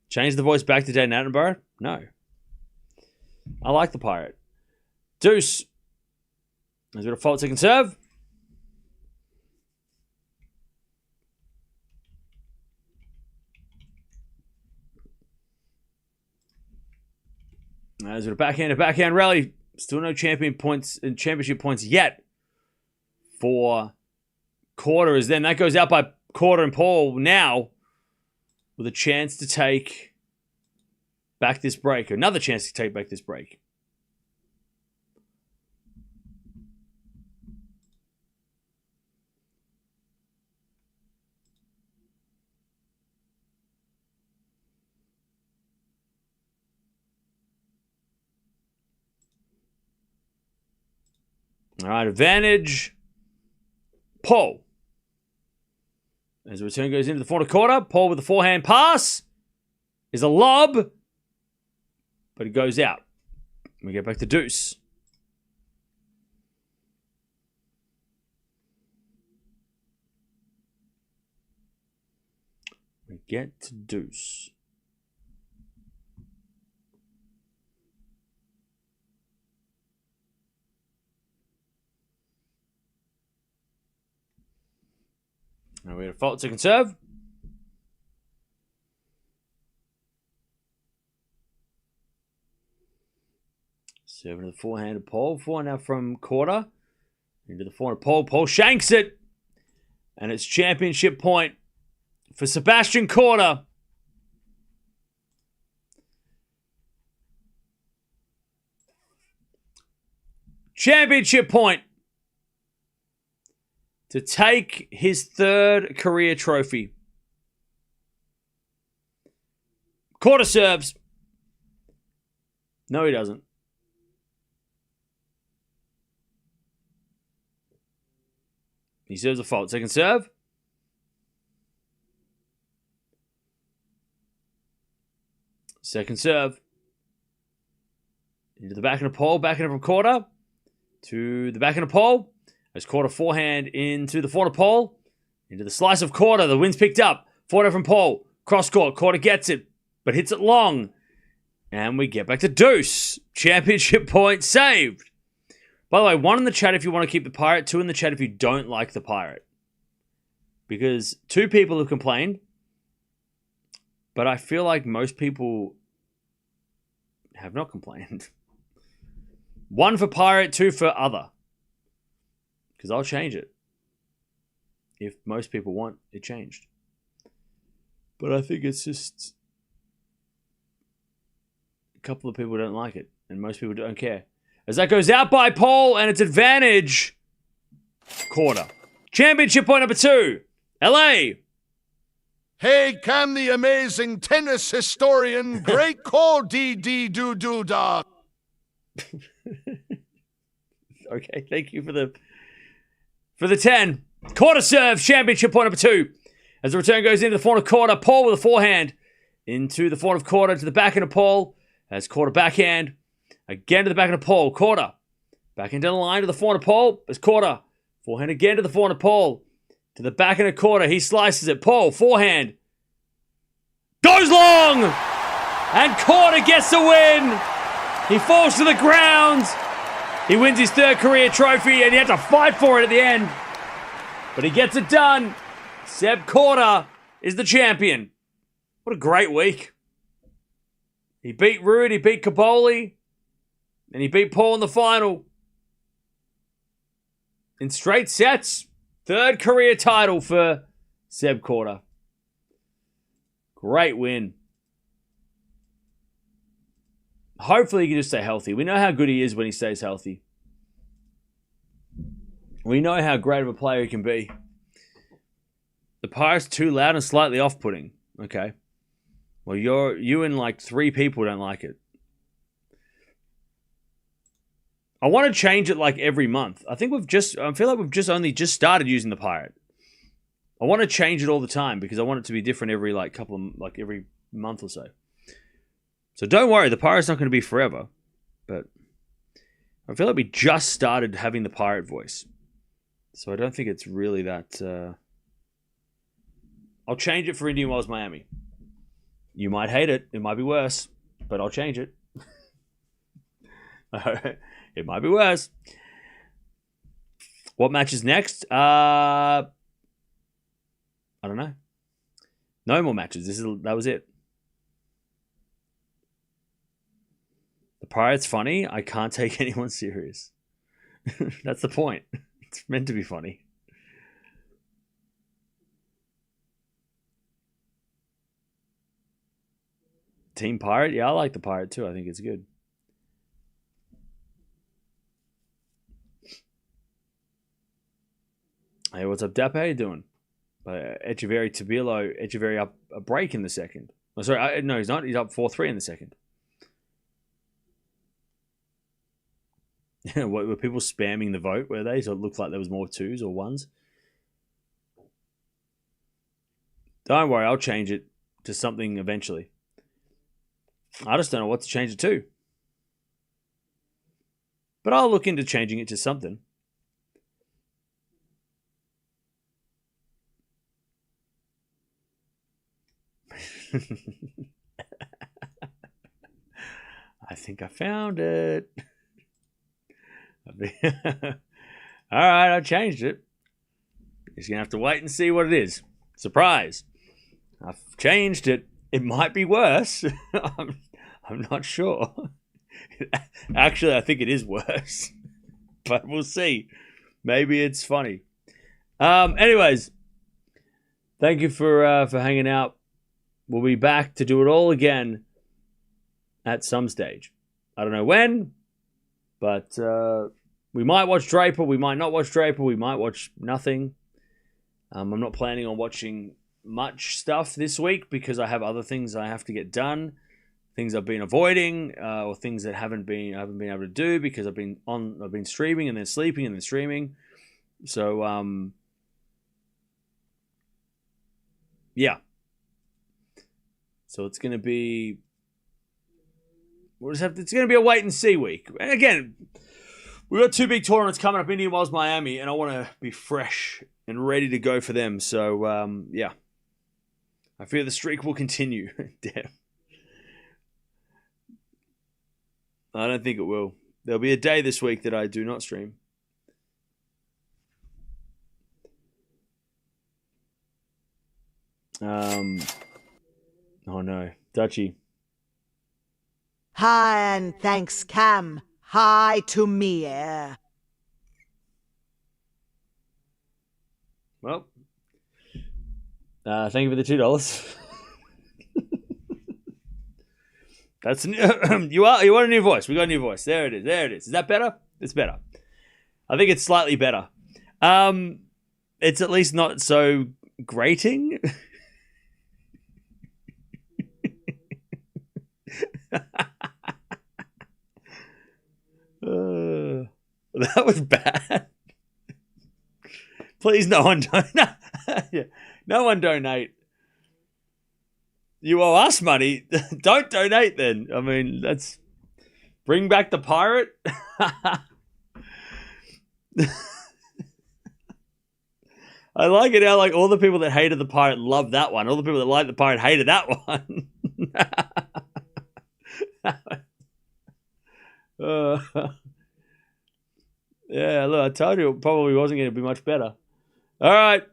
Change the voice back to Dane Attenborough? No. I like the Pirate. Deuce. There's a bit of fault second serve. There's a backhand rally. Still no championship points yet for Korda. As then that goes out by Korda and Paul now with a chance to take back this break. Another chance to take back this break. All right, advantage. Paul. As the return goes into the forehand quarter, Paul with the forehand pass is a lob, but it goes out. We get back to deuce. We get to deuce. Now we had a fault second serve. Serving to the forehand of Paul. Forehand now from Korda. Into the forehand of Paul. Paul shanks it. And it's championship point for Sebastian Korda. Championship point to take his third career trophy. Korda serves. No, he doesn't. He serves a fault. Second serve. Second serve. Into the backhand of Paul. Backhand from Korda. To the backhand of Paul. As Korda forehand into the forehand of Paul. Into the slice of Korda. The wind's picked up. Forehand from Paul. Cross court. Korda gets it. But hits it long. And we get back to deuce. Championship point saved. By the way, 1 in the chat if you want to keep the pirate. 2 in the chat if you don't like the pirate. Because 2 people have complained. But I feel like most people have not complained. 1 for pirate, 2 for other. Because I'll change it. If most people want it changed. But I think it's just a couple of people don't like it. And most people don't care. As that goes out by Paul, and it's advantage. Korda. Championship point number 2. LA. Hey, Cam the amazing tennis historian. Great call, D-D-do-do-da. Okay, thank you for the 10. Korda serve, championship point number 2. As the return goes into the forehand of Korda, Paul with a forehand. Into the forehand of Korda, to the backhand of Paul. As Korda backhand. Again to the backhand of Paul. Korda. Backhand down the line to the forehand of Paul. As Korda. Forehand again to the forehand of Paul. To the backhand of Korda. He slices it. Paul, forehand. Goes long! And Korda gets the win! He falls to the ground. He wins his 3rd career trophy, and he had to fight for it at the end. But he gets it done. Seb Korda is the champion. What a great week. He beat Ruud, he beat Caboli, and he beat Paul in the final. In straight sets. 3rd career title for Seb Korda. Great win. Hopefully he can just stay healthy. We know how good he is when he stays healthy. We know how great of a player he can be. The Pirates too loud and slightly off-putting. Okay. Well, you and like 3 people don't like it. I want to change it like every month. I feel like we've only just started using the pirate. I want to change it all the time because I want it to be different every every month or so. So don't worry, the pirate's not going to be forever. But I feel like we just started having the pirate voice. So I don't think it's really that... I'll change it for Indian Wells Miami. You might hate it. It might be worse. But I'll change it. It might be worse. What match is next? I don't know. No more matches. That was it. The Pirates funny. I can't take anyone serious. That's the point. It's meant to be funny. Team Pirate? Yeah, I like the Pirate too. I think it's good. Hey, what's up, Dap? How you doing? Echeverry Tabilo. Echeverry up a break in the second. Oh, sorry, no, he's not. He's up 4-3 in the second. What, were people spamming the vote, were they? So it looked like there was more twos or ones. Don't worry, I'll change it to something eventually. I just don't know what to change it to. But I'll look into changing it to something. I think I found it. All right, I changed it. You're going to have to wait and see what it is. Surprise. I've changed it. It might be worse. I'm not sure. Actually, I think it is worse. But we'll see. Maybe it's funny. Anyways, thank you for hanging out. We'll be back to do it all again at some stage. I don't know when, but we might watch Draper. We might not watch Draper. We might watch nothing. I'm not planning on watching much stuff this week because I have other things I have to get done, things I've been avoiding, or things that I haven't been able to do because I've been streaming and then sleeping and then streaming. So yeah. So it's gonna be it's gonna be a wait and see week. And again, we've got two big tournaments coming up, Indian Wells, Miami, and I want to be fresh and ready to go for them. So yeah. I fear the streak will continue. Damn. I don't think it will. There'll be a day this week that I do not stream. Oh no. Dutchy. Hi and thanks, Cam. Hi to me. Well, thank you for the $2. That's you want a new voice. We got a new voice. There it is. There it is. Is that better? It's better. I think it's slightly better. It's at least not so grating. That was bad. Please, no one donate. Yeah. No one donate. You owe us money. Don't donate then. I mean, let's bring back the pirate. I like it how like all the people that hated the pirate love that one. All the people that liked the pirate hated that one. Yeah, look, I told you it probably wasn't going to be much better. All right.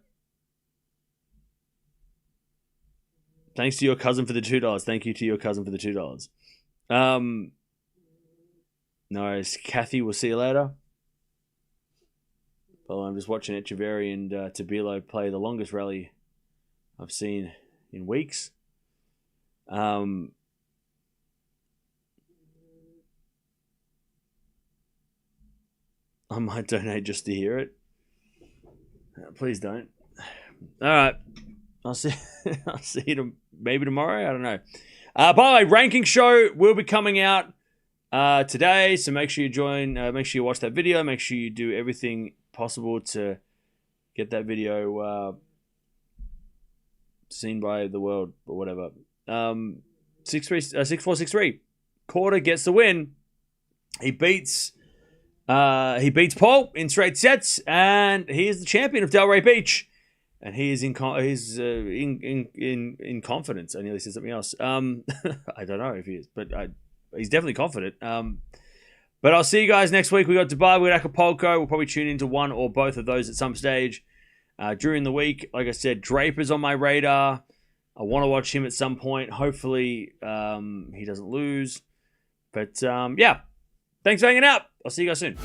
Thanks to your cousin for the $2. Thank you to your cousin for the $2. No, Kathy, we'll see you later. Well, I'm just watching Echeverry and Tabilo play the longest rally I've seen in weeks. I might donate just to hear it. Please don't. All right. I'll see you maybe tomorrow. I don't know. By the way, ranking show will be coming out today. So make sure you join. Make sure you watch that video. Make sure you do everything possible to get that video seen by the world or whatever. 6-4-6-3. Korda gets the win. He beats Paul in straight sets, and he is the champion of Delray Beach. And he is in confidence. I nearly said something else. I don't know if he is, but he's definitely confident. But I'll see you guys next week. We got Dubai, we got Acapulco. We'll probably tune into one or both of those at some stage during the week. Like I said, Draper's on my radar. I want to watch him at some point. Hopefully, he doesn't lose. But yeah, thanks for hanging out. I'll see you guys soon.